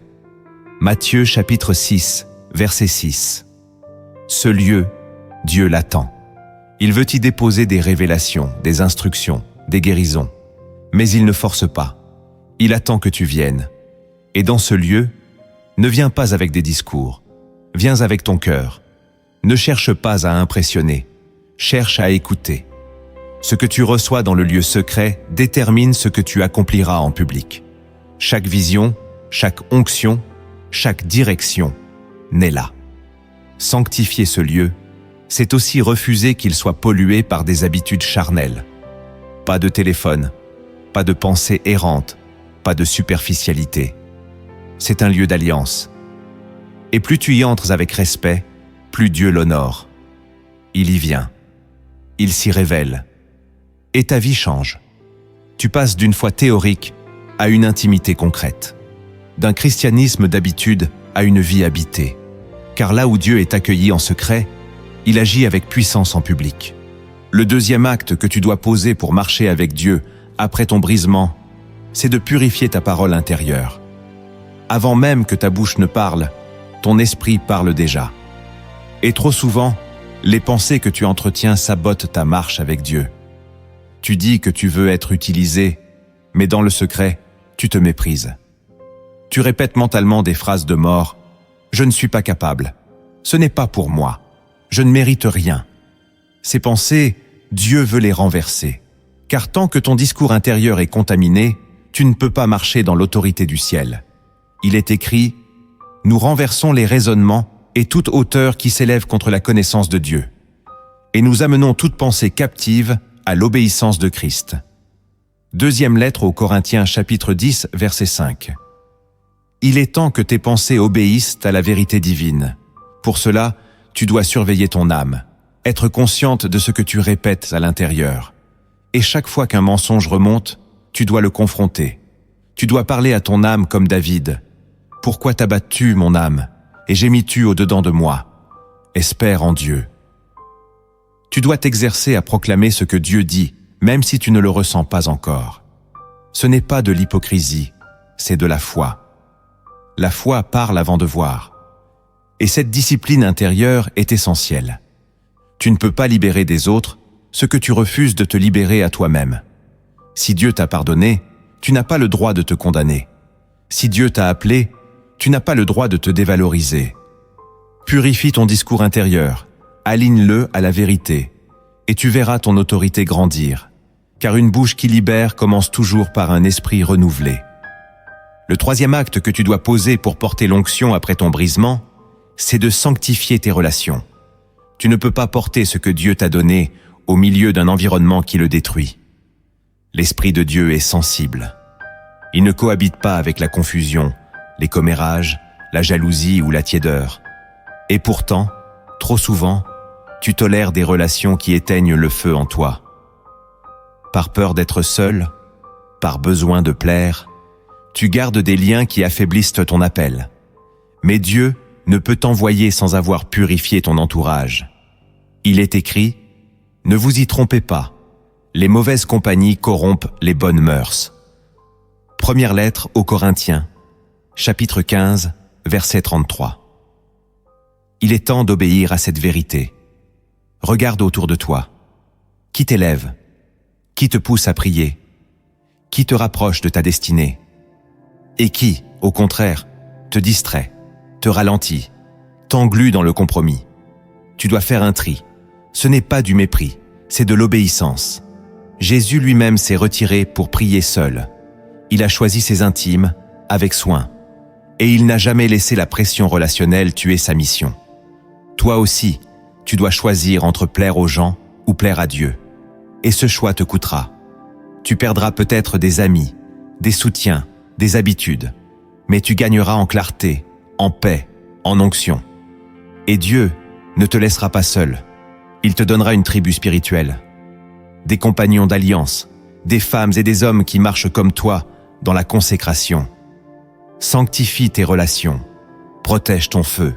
Matthieu chapitre 6, verset 6. Ce lieu, Dieu l'attend. Il veut y déposer des révélations, des instructions, des guérisons. Mais il ne force pas. Il attend que tu viennes. Et dans ce lieu, ne viens pas avec des discours. Viens avec ton cœur. Ne cherche pas à impressionner. Cherche à écouter. Ce que tu reçois dans le lieu secret détermine ce que tu accompliras en public. Chaque vision, chaque onction, chaque direction naît là. Sanctifier ce lieu, c'est aussi refuser qu'il soit pollué par des habitudes charnelles. Pas de téléphone, pas de pensée errante, pas de superficialité. C'est un lieu d'alliance. Et plus tu y entres avec respect, plus Dieu l'honore. Il y vient. Il s'y révèle. Et ta vie change. Tu passes d'une foi théorique à une intimité concrète. D'un christianisme d'habitude à une vie habitée. Car là où Dieu est accueilli en secret, il agit avec puissance en public. Le deuxième acte que tu dois poser pour marcher avec Dieu après ton brisement, c'est de purifier ta parole intérieure. Avant même que ta bouche ne parle, ton esprit parle déjà. Et trop souvent, les pensées que tu entretiens sabotent ta marche avec Dieu. Tu dis que tu veux être utilisé, mais dans le secret, tu te méprises. Tu répètes mentalement des phrases de mort. « Je ne suis pas capable. Ce n'est pas pour moi. Je ne mérite rien. » Ces pensées, Dieu veut les renverser. Car tant que ton discours intérieur est contaminé, tu ne peux pas marcher dans l'autorité du ciel. Il est écrit « Nous renversons les raisonnements et toute hauteur qui s'élève contre la connaissance de Dieu. Et nous amenons toute pensée captive à l'obéissance de Christ. » Deuxième lettre aux Corinthiens chapitre 10, verset 5. Il est temps que tes pensées obéissent à la vérité divine. Pour cela, tu dois surveiller ton âme, être consciente de ce que tu répètes à l'intérieur. Et chaque fois qu'un mensonge remonte, tu dois le confronter. Tu dois parler à ton âme comme David. « Pourquoi t'abattes-tu, mon âme, et gémis-tu au-dedans de moi? Espère en Dieu. » Tu dois t'exercer à proclamer ce que Dieu dit, même si tu ne le ressens pas encore. Ce n'est pas de l'hypocrisie, c'est de la foi. La foi parle avant de voir. Et cette discipline intérieure est essentielle. Tu ne peux pas libérer des autres ce que tu refuses de te libérer à toi-même. Si Dieu t'a pardonné, tu n'as pas le droit de te condamner. Si Dieu t'a appelé, tu n'as pas le droit de te dévaloriser. Purifie ton discours intérieur, aligne-le à la vérité, et tu verras ton autorité grandir, car une bouche qui libère commence toujours par un esprit renouvelé. Le troisième acte que tu dois poser pour porter l'onction après ton brisement, c'est de sanctifier tes relations. Tu ne peux pas porter ce que Dieu t'a donné au milieu d'un environnement qui le détruit. L'Esprit de Dieu est sensible. Il ne cohabite pas avec la confusion, les commérages, la jalousie ou la tiédeur. Et pourtant, trop souvent, tu tolères des relations qui éteignent le feu en toi. Par peur d'être seul, par besoin de plaire, tu gardes des liens qui affaiblissent ton appel. Mais Dieu ne peut t'envoyer sans avoir purifié ton entourage. Il est écrit « Ne vous y trompez pas, les mauvaises compagnies corrompent les bonnes mœurs. » Première lettre aux Corinthiens, chapitre 15, verset 33. Il est temps d'obéir à cette vérité. Regarde autour de toi. Qui t'élève? Qui te pousse à prier? Qui te rapproche de ta destinée? Et qui, au contraire, te distrait, te ralentit, t'englue dans le compromis? Tu dois faire un tri. Ce n'est pas du mépris, c'est de l'obéissance. Jésus lui-même s'est retiré pour prier seul. Il a choisi ses intimes, avec soin. Et il n'a jamais laissé la pression relationnelle tuer sa mission. Toi aussi, tu dois choisir entre plaire aux gens ou plaire à Dieu. Et ce choix te coûtera. Tu perdras peut-être des amis, des soutiens, des habitudes, mais tu gagneras en clarté, en paix, en onction. Et Dieu ne te laissera pas seul. Il te donnera une tribu spirituelle, des compagnons d'alliance, des femmes et des hommes qui marchent comme toi dans la consécration. Sanctifie tes relations, protège ton feu,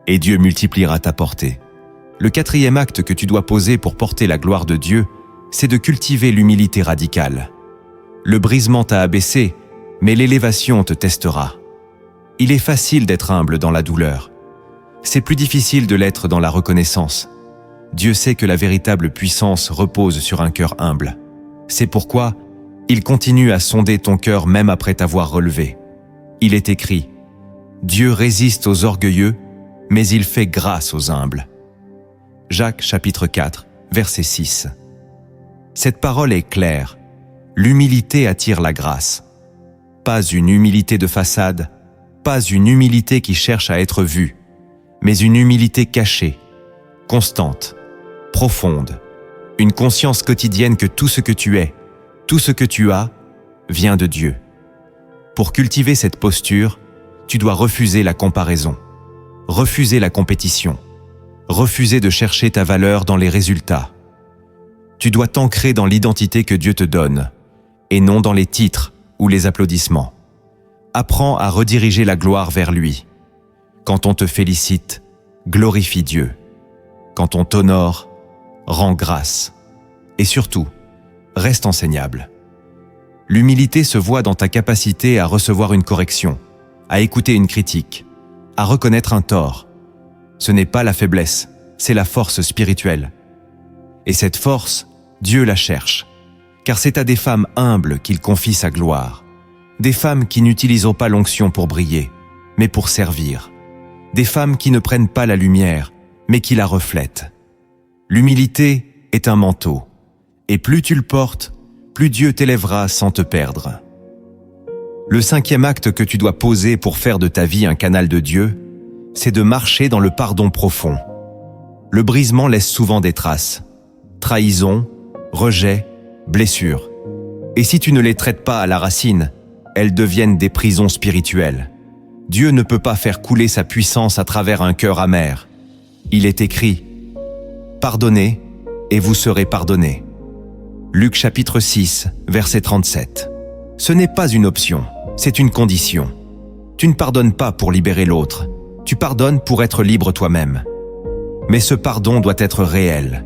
et Dieu multipliera ta portée. Le 4e acte que tu dois poser pour porter la gloire de Dieu, c'est de cultiver l'humilité radicale. Le brisement t'a abaissé, mais l'élévation te testera. Il est facile d'être humble dans la douleur. C'est plus difficile de l'être dans la reconnaissance. Dieu sait que la véritable puissance repose sur un cœur humble. C'est pourquoi il continue à sonder ton cœur même après t'avoir relevé. Il est écrit « Dieu résiste aux orgueilleux, mais il fait grâce aux humbles. » Jacques chapitre 4, verset 6. Cette parole est claire. L'humilité attire la grâce. Pas une humilité de façade, pas une humilité qui cherche à être vue, mais une humilité cachée, constante, profonde, une conscience quotidienne que tout ce que tu es, tout ce que tu as, vient de Dieu. Pour cultiver cette posture, tu dois refuser la comparaison, refuser la compétition, refuser de chercher ta valeur dans les résultats. Tu dois t'ancrer dans l'identité que Dieu te donne, et non dans les titres ou les applaudissements. Apprends à rediriger la gloire vers lui. Quand on te félicite, glorifie Dieu. Quand on t'honore, rends grâce. Et surtout, reste enseignable. L'humilité se voit dans ta capacité à recevoir une correction, à écouter une critique, à reconnaître un tort. Ce n'est pas la faiblesse, c'est la force spirituelle. Et cette force, Dieu la cherche, car c'est à des femmes humbles qu'il confie sa gloire. Des femmes qui n'utilisent pas l'onction pour briller, mais pour servir. Des femmes qui ne prennent pas la lumière, mais qui la reflètent. L'humilité est un manteau, et plus tu le portes, plus Dieu t'élèvera sans te perdre. Le 5e acte que tu dois poser pour faire de ta vie un canal de Dieu, c'est de marcher dans le pardon profond. Le brisement laisse souvent des traces. Trahison, rejet, blessures. Et si tu ne les traites pas à la racine, elles deviennent des prisons spirituelles. Dieu ne peut pas faire couler sa puissance à travers un cœur amer. Il est écrit « Pardonnez, et vous serez pardonnés ». Luc chapitre 6, verset 37. Ce n'est pas une option, c'est une condition. Tu ne pardonnes pas pour libérer l'autre, tu pardonnes pour être libre toi-même. Mais ce pardon doit être réel.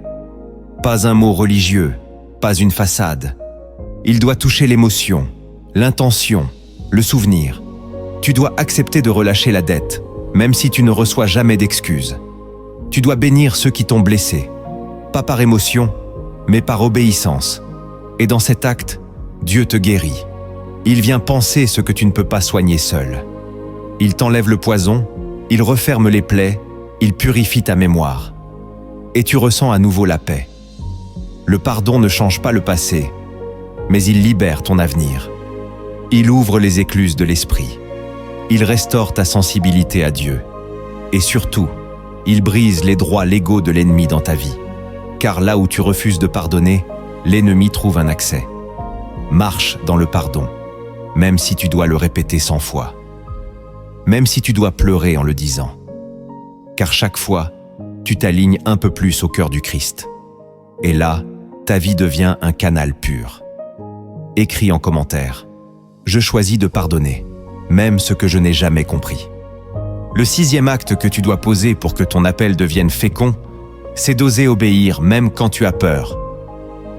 Pas un mot religieux, pas une façade. Il doit toucher l'émotion, l'intention, le souvenir. Tu dois accepter de relâcher la dette, même si tu ne reçois jamais d'excuses. Tu dois bénir ceux qui t'ont blessé, pas par émotion, mais par obéissance. Et dans cet acte, Dieu te guérit. Il vient panser ce que tu ne peux pas soigner seul. Il t'enlève le poison, il referme les plaies, il purifie ta mémoire. Et tu ressens à nouveau la paix. Le pardon ne change pas le passé, mais il libère ton avenir. Il ouvre les écluses de l'esprit. Il restaure ta sensibilité à Dieu. Et surtout, il brise les droits légaux de l'ennemi dans ta vie. Car là où tu refuses de pardonner, l'ennemi trouve un accès. Marche dans le pardon, même si tu dois le répéter 100 fois. Même si tu dois pleurer en le disant. Car chaque fois, tu t'alignes un peu plus au cœur du Christ. Et là, ta vie devient un canal pur. Écris en commentaire « Je choisis de pardonner, même ce que je n'ai jamais compris ». Le 6e acte que tu dois poser pour que ton appel devienne fécond, c'est d'oser obéir même quand tu as peur.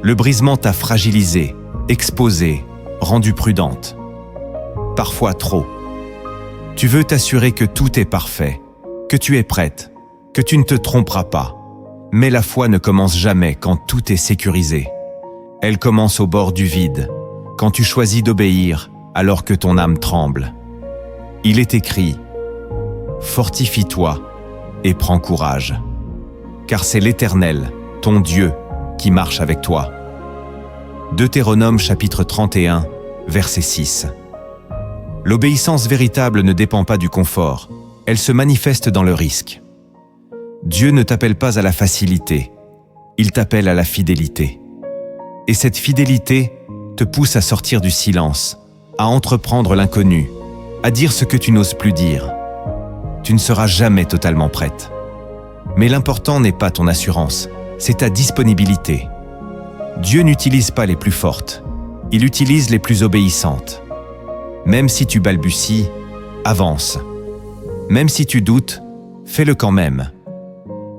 Le brisement t'a fragilisé, exposé, rendue prudente. Parfois trop. Tu veux t'assurer que tout est parfait, que tu es prête, que tu ne te tromperas pas. Mais la foi ne commence jamais quand tout est sécurisé. Elle commence au bord du vide, quand tu choisis d'obéir alors que ton âme tremble. Il est écrit « Fortifie-toi et prends courage, car c'est l'Éternel, ton Dieu, qui marche avec toi. » Deutéronome chapitre 31, verset 6. L'obéissance véritable ne dépend pas du confort, elle se manifeste dans le risque. Dieu ne t'appelle pas à la facilité, il t'appelle à la fidélité. Et cette fidélité te pousse à sortir du silence, à entreprendre l'inconnu, à dire ce que tu n'oses plus dire. Tu ne seras jamais totalement prête. Mais l'important n'est pas ton assurance, c'est ta disponibilité. Dieu n'utilise pas les plus fortes, il utilise les plus obéissantes. Même si tu balbuties, avance. Même si tu doutes, fais-le quand même.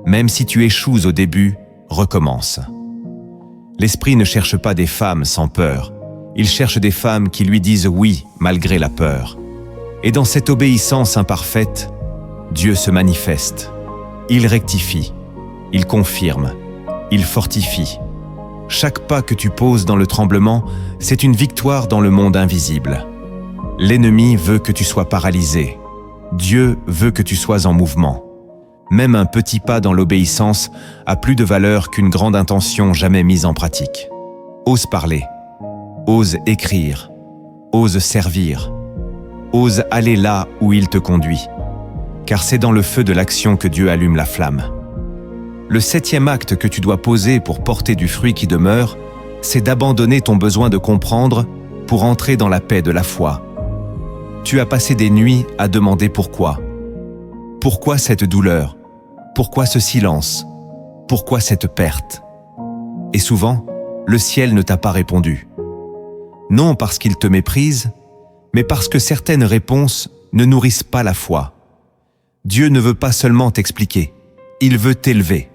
Même si tu échoues au début, recommence. L'Esprit ne cherche pas des femmes sans peur, il cherche des femmes qui lui disent oui malgré la peur. Et dans cette obéissance imparfaite, Dieu se manifeste. Il rectifie, il confirme, il fortifie. Chaque pas que tu poses dans le tremblement, c'est une victoire dans le monde invisible. L'ennemi veut que tu sois paralysé. Dieu veut que tu sois en mouvement. Même un petit pas dans l'obéissance a plus de valeur qu'une grande intention jamais mise en pratique. Ose parler, ose écrire, ose servir, ose aller là où il te conduit. Car c'est dans le feu de l'action que Dieu allume la flamme. Le 7e acte que tu dois poser pour porter du fruit qui demeure, c'est d'abandonner ton besoin de comprendre pour entrer dans la paix de la foi. Tu as passé des nuits à demander pourquoi. Pourquoi cette douleur? Pourquoi ce silence? Pourquoi cette perte? Et souvent, le ciel ne t'a pas répondu. Non parce qu'il te méprise, mais parce que certaines réponses ne nourrissent pas la foi. Dieu ne veut pas seulement t'expliquer, il veut t'élever.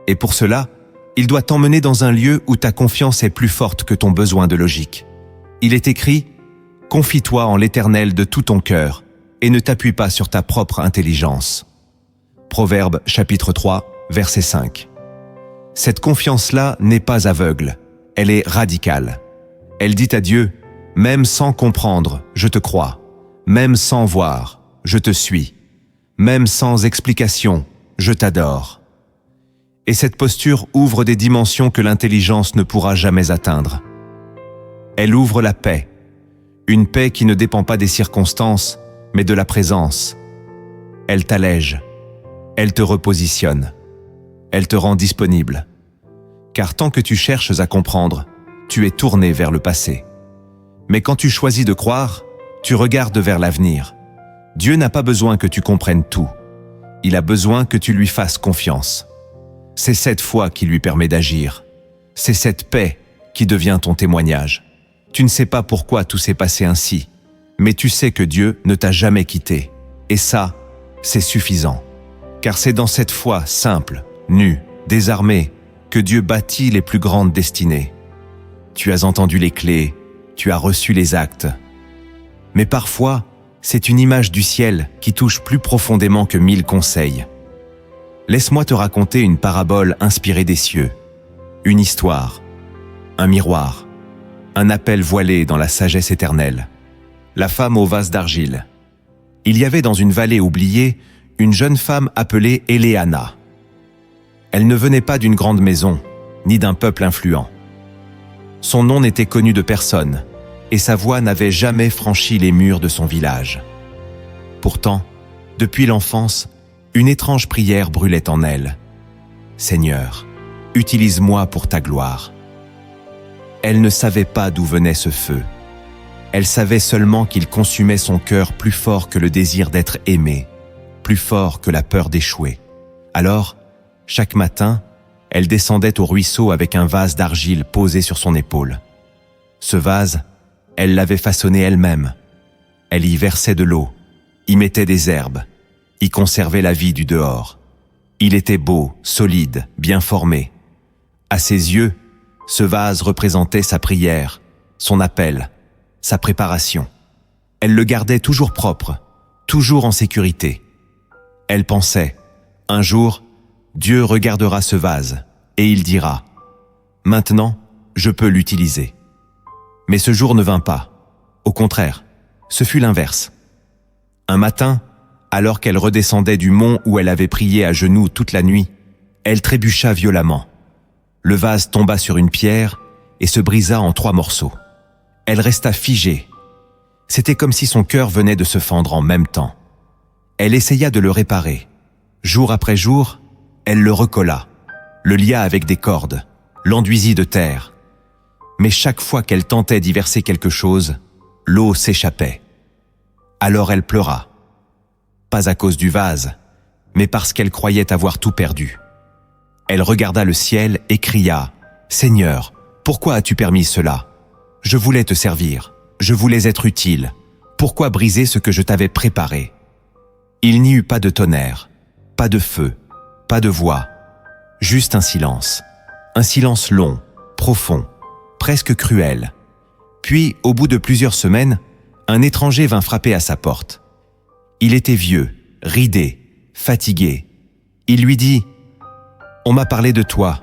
Et pour cela, il doit t'emmener dans un lieu où ta confiance est plus forte que ton besoin de logique. Il est écrit « Confie-toi en l'Éternel de tout ton cœur et ne t'appuie pas sur ta propre intelligence. » Proverbe chapitre 3, verset 5. Cette confiance-là n'est pas aveugle, elle est radicale. Elle dit à Dieu « Même sans comprendre, je te crois. Même sans voir, je te suis. Même sans explication, je t'adore. » Et cette posture ouvre des dimensions que l'intelligence ne pourra jamais atteindre. Elle ouvre la paix, une paix qui ne dépend pas des circonstances, mais de la présence. Elle t'allège, elle te repositionne, elle te rend disponible. Car tant que tu cherches à comprendre, tu es tourné vers le passé. Mais quand tu choisis de croire, tu regardes vers l'avenir. Dieu n'a pas besoin que tu comprennes tout. Il a besoin que tu lui fasses confiance. C'est cette foi qui lui permet d'agir. C'est cette paix qui devient ton témoignage. Tu ne sais pas pourquoi tout s'est passé ainsi, mais tu sais que Dieu ne t'a jamais quitté. Et ça, c'est suffisant. Car c'est dans cette foi simple, nue, désarmée, que Dieu bâtit les plus grandes destinées. Tu as entendu les clés, tu as reçu les actes. Mais parfois, c'est une image du ciel qui touche plus profondément que 1000 conseils. Laisse-moi te raconter une parabole inspirée des cieux, une histoire, un miroir, un appel voilé dans la sagesse éternelle. La femme au vase d'argile. Il y avait dans une vallée oubliée une jeune femme appelée Éléana. Elle ne venait pas d'une grande maison, ni d'un peuple influent. Son nom n'était connu de personne, et sa voix n'avait jamais franchi les murs de son village. Pourtant, depuis l'enfance, une étrange prière brûlait en elle. « Seigneur, utilise-moi pour ta gloire. » Elle ne savait pas d'où venait ce feu. Elle savait seulement qu'il consumait son cœur plus fort que le désir d'être aimée, plus fort que la peur d'échouer. Alors, chaque matin, elle descendait au ruisseau avec un vase d'argile posé sur son épaule. Ce vase, elle l'avait façonné elle-même. Elle y versait de l'eau, y mettait des herbes, y conservait la vie du dehors. Il était beau, solide, bien formé. À ses yeux, ce vase représentait sa prière, son appel, sa préparation. Elle le gardait toujours propre, toujours en sécurité. Elle pensait, Un jour, Dieu regardera ce vase et il dira « Maintenant, je peux l'utiliser ». Mais ce jour ne vint pas. Au contraire, ce fut l'inverse. Un matin, alors qu'elle redescendait du mont où elle avait prié à genoux toute la nuit, elle trébucha violemment. Le vase tomba sur une pierre et se brisa en 3 morceaux. Elle resta figée. C'était comme si son cœur venait de se fendre en même temps. Elle essaya de le réparer. Jour après jour, elle le recolla, le lia avec des cordes, l'enduisit de terre. Mais chaque fois qu'elle tentait d'y verser quelque chose, l'eau s'échappait. Alors elle pleura. Pas à cause du vase, mais parce qu'elle croyait avoir tout perdu. Elle regarda le ciel et cria « Seigneur, pourquoi as-tu permis cela? Je voulais te servir, je voulais être utile. Pourquoi briser ce que je t'avais préparé ?» Il n'y eut pas de tonnerre, pas de feu, pas de voix, juste un silence long, profond, presque cruel. Puis, au bout de plusieurs semaines, un étranger vint frapper à sa porte. Il était vieux, ridé, fatigué. Il lui dit « On m'a parlé de toi,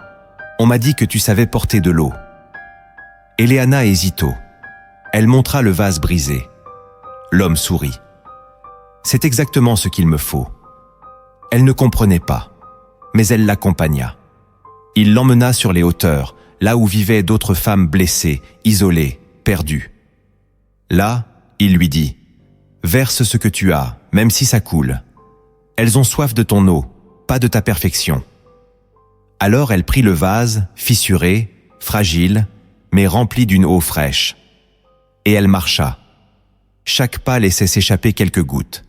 on m'a dit que tu savais porter de l'eau. » Eleana hésita. Elle montra le vase brisé. L'homme sourit. « C'est exactement ce qu'il me faut. » Elle ne comprenait pas, mais elle l'accompagna. Il l'emmena sur les hauteurs, là où vivaient d'autres femmes blessées, isolées, perdues. Là, il lui dit « Verse ce que tu as, même si ça coule. Elles ont soif de ton eau, pas de ta perfection. » Alors elle prit le vase, fissuré, fragile, mais rempli d'une eau fraîche. Et elle marcha. Chaque pas laissait s'échapper quelques gouttes.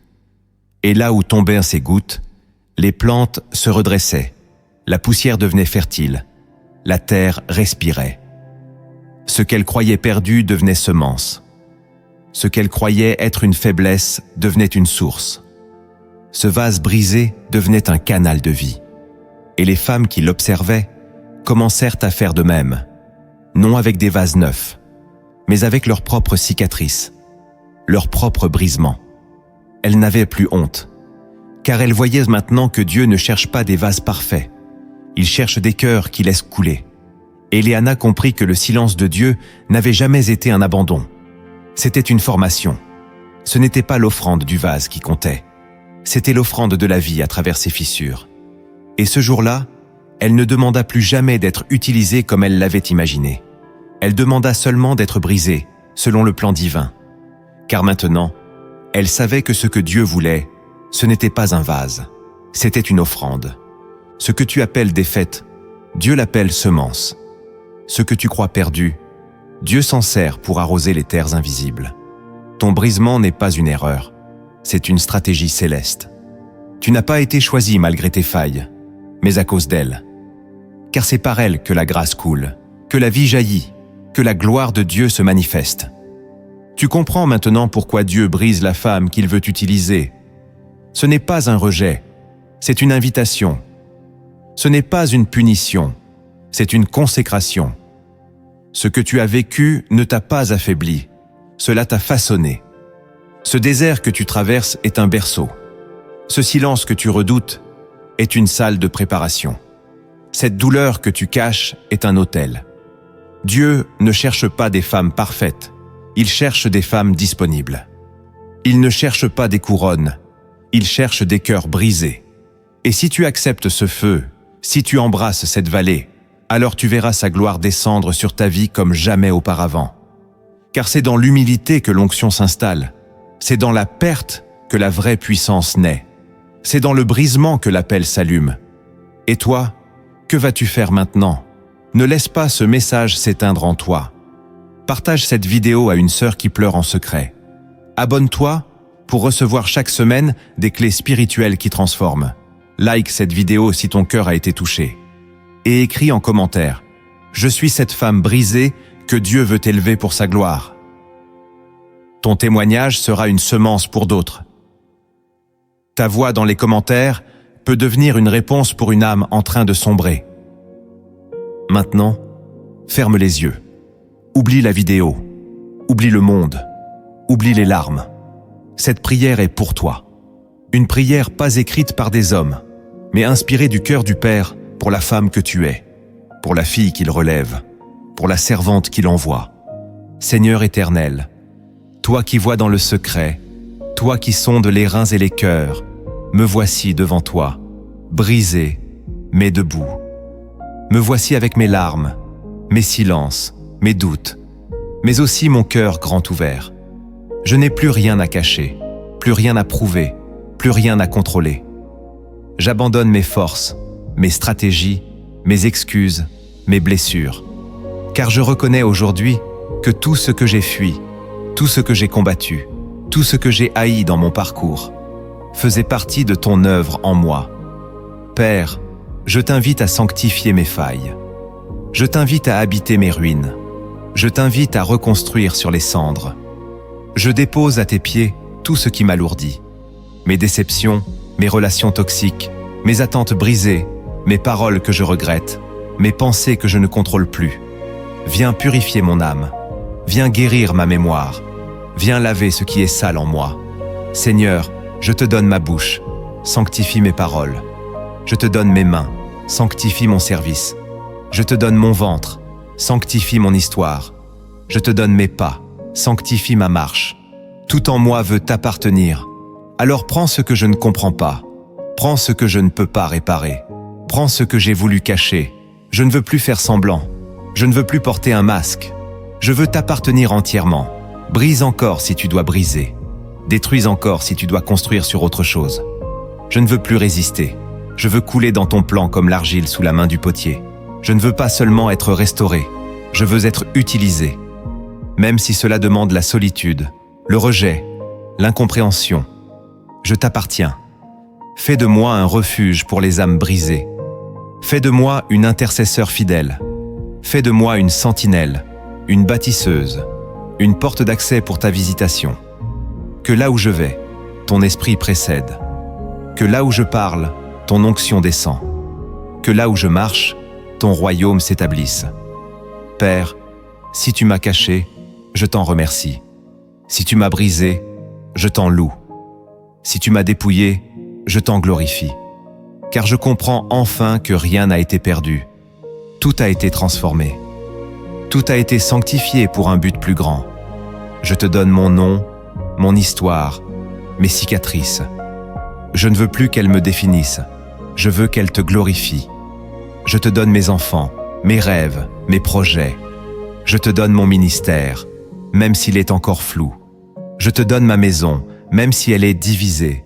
Et là où tombaient ces gouttes, les plantes se redressaient, la poussière devenait fertile, la terre respirait. Ce qu'elle croyait perdu devenait semence. Ce qu'elle croyait être une faiblesse devenait une source. Ce vase brisé devenait un canal de vie. Et les femmes qui l'observaient commencèrent à faire de même, non avec des vases neufs, mais avec leurs propres cicatrices, leurs propres brisements. Elles n'avaient plus honte, car elles voyaient maintenant que Dieu ne cherche pas des vases parfaits, il cherche des cœurs qui laissent couler. Eleana comprit que le silence de Dieu n'avait jamais été un abandon. C'était une formation. Ce n'était pas l'offrande du vase qui comptait, c'était l'offrande de la vie à travers ses fissures. Et ce jour-là, elle ne demanda plus jamais d'être utilisée comme elle l'avait imaginé. Elle demanda seulement d'être brisée, selon le plan divin. Car maintenant, elle savait que ce que Dieu voulait, ce n'était pas un vase, c'était une offrande. Ce que tu appelles défaite, Dieu l'appelle semence. Ce que tu crois perdu, Dieu s'en sert pour arroser les terres invisibles. Ton brisement n'est pas une erreur, c'est une stratégie céleste. Tu n'as pas été choisi malgré tes failles, mais à cause d'elle. Car c'est par elle que la grâce coule, que la vie jaillit, que la gloire de Dieu se manifeste. Tu comprends maintenant pourquoi Dieu brise la femme qu'il veut utiliser. Ce n'est pas un rejet, c'est une invitation. Ce n'est pas une punition, c'est une consécration. Ce que tu as vécu ne t'a pas affaibli, cela t'a façonné. Ce désert que tu traverses est un berceau. Ce silence que tu redoutes est une salle de préparation. Cette douleur que tu caches est un autel. Dieu ne cherche pas des femmes parfaites, il cherche des femmes disponibles. Il ne cherche pas des couronnes, il cherche des cœurs brisés. Et si tu acceptes ce feu, si tu embrasses cette vallée, alors tu verras sa gloire descendre sur ta vie comme jamais auparavant. Car c'est dans l'humilité que l'onction s'installe, c'est dans la perte que la vraie puissance naît. C'est dans le brisement que l'appel s'allume. Et toi, que vas-tu faire maintenant? Ne laisse pas ce message s'éteindre en toi. Partage cette vidéo à une sœur qui pleure en secret. Abonne-toi pour recevoir chaque semaine des clés spirituelles qui transforment. Like cette vidéo si ton cœur a été touché. Et écris en commentaire « Je suis cette femme brisée que Dieu veut élever pour sa gloire ». Ton témoignage sera une semence pour d'autres. Ta voix dans les commentaires peut devenir une réponse pour une âme en train de sombrer. Maintenant, ferme les yeux. Oublie la vidéo. Oublie le monde. Oublie les larmes. Cette prière est pour toi. Une prière pas écrite par des hommes, mais inspiré du cœur du Père pour la femme que tu es, pour la fille qu'il relève, pour la servante qu'il envoie. Seigneur éternel, toi qui vois dans le secret, toi qui sondes les reins et les cœurs, me voici devant toi, brisé, mais debout. Me voici avec mes larmes, mes silences, mes doutes, mais aussi mon cœur grand ouvert. Je n'ai plus rien à cacher, plus rien à prouver, plus rien à contrôler. J'abandonne mes forces, mes stratégies, mes excuses, mes blessures. Car je reconnais aujourd'hui que tout ce que j'ai fui, tout ce que j'ai combattu, tout ce que j'ai haï dans mon parcours, faisait partie de ton œuvre en moi. Père, je t'invite à sanctifier mes failles. Je t'invite à habiter mes ruines. Je t'invite à reconstruire sur les cendres. Je dépose à tes pieds tout ce qui m'alourdit. Mes déceptions, mes relations toxiques, mes attentes brisées, mes paroles que je regrette, mes pensées que je ne contrôle plus. Viens purifier mon âme. Viens guérir ma mémoire. Viens laver ce qui est sale en moi. Seigneur, je te donne ma bouche. Sanctifie mes paroles. Je te donne mes mains. Sanctifie mon service. Je te donne mon ventre. Sanctifie mon histoire. Je te donne mes pas. Sanctifie ma marche. Tout en moi veut t'appartenir. Alors prends ce que je ne comprends pas. Prends ce que je ne peux pas réparer. Prends ce que j'ai voulu cacher. Je ne veux plus faire semblant. Je ne veux plus porter un masque. Je veux t'appartenir entièrement. Brise encore si tu dois briser. Détruis encore si tu dois construire sur autre chose. Je ne veux plus résister. Je veux couler dans ton plan comme l'argile sous la main du potier. Je ne veux pas seulement être restauré. Je veux être utilisé. Même si cela demande la solitude, le rejet, l'incompréhension. Je t'appartiens. Fais de moi un refuge pour les âmes brisées. Fais de moi une intercesseur fidèle. Fais de moi une sentinelle, une bâtisseuse, une porte d'accès pour ta visitation. Que là où je vais, ton esprit précède. Que là où je parle, ton onction descend. Que là où je marche, ton royaume s'établisse. Père, si tu m'as caché, je t'en remercie. Si tu m'as brisé, je t'en loue. Si tu m'as dépouillé, je t'en glorifie. Car je comprends enfin que rien n'a été perdu. Tout a été transformé. Tout a été sanctifié pour un but plus grand. Je te donne mon nom, mon histoire, mes cicatrices. Je ne veux plus qu'elles me définissent. Je veux qu'elles te glorifient. Je te donne mes enfants, mes rêves, mes projets. Je te donne mon ministère, même s'il est encore flou. Je te donne ma maison, même si elle est divisée.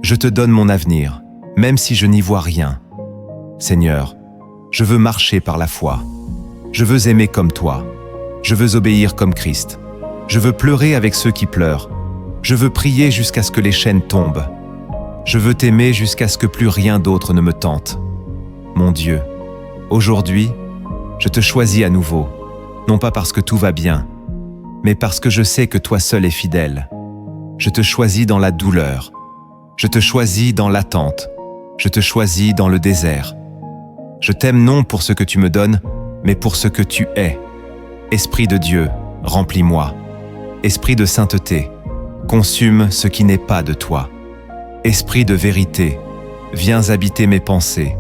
Je te donne mon avenir, même si je n'y vois rien. Seigneur, je veux marcher par la foi. Je veux aimer comme toi. Je veux obéir comme Christ. Je veux pleurer avec ceux qui pleurent. Je veux prier jusqu'à ce que les chaînes tombent. Je veux t'aimer jusqu'à ce que plus rien d'autre ne me tente. Mon Dieu, aujourd'hui, je te choisis à nouveau, non pas parce que tout va bien, mais parce que je sais que toi seul es fidèle. Je te choisis dans la douleur. Je te choisis dans l'attente. Je te choisis dans le désert. Je t'aime non pour ce que tu me donnes, mais pour ce que tu es. Esprit de Dieu, remplis-moi. Esprit de sainteté, consume ce qui n'est pas de toi. Esprit de vérité, viens habiter mes pensées.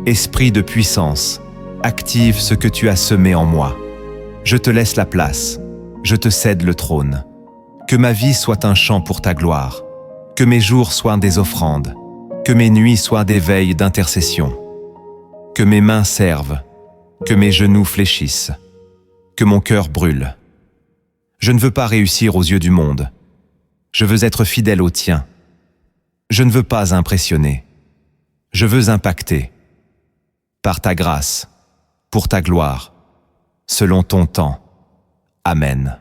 Esprit de puissance, active ce que tu as semé en moi. Je te laisse la place, je te cède le trône. Que ma vie soit un chant pour ta gloire, que mes jours soient des offrandes, que mes nuits soient des veilles d'intercession. Que mes mains servent, que mes genoux fléchissent, que mon cœur brûle. Je ne veux pas réussir aux yeux du monde. Je veux être fidèle au tien. Je ne veux pas impressionner. Je veux impacter. Par ta grâce, pour ta gloire, selon ton temps. Amen.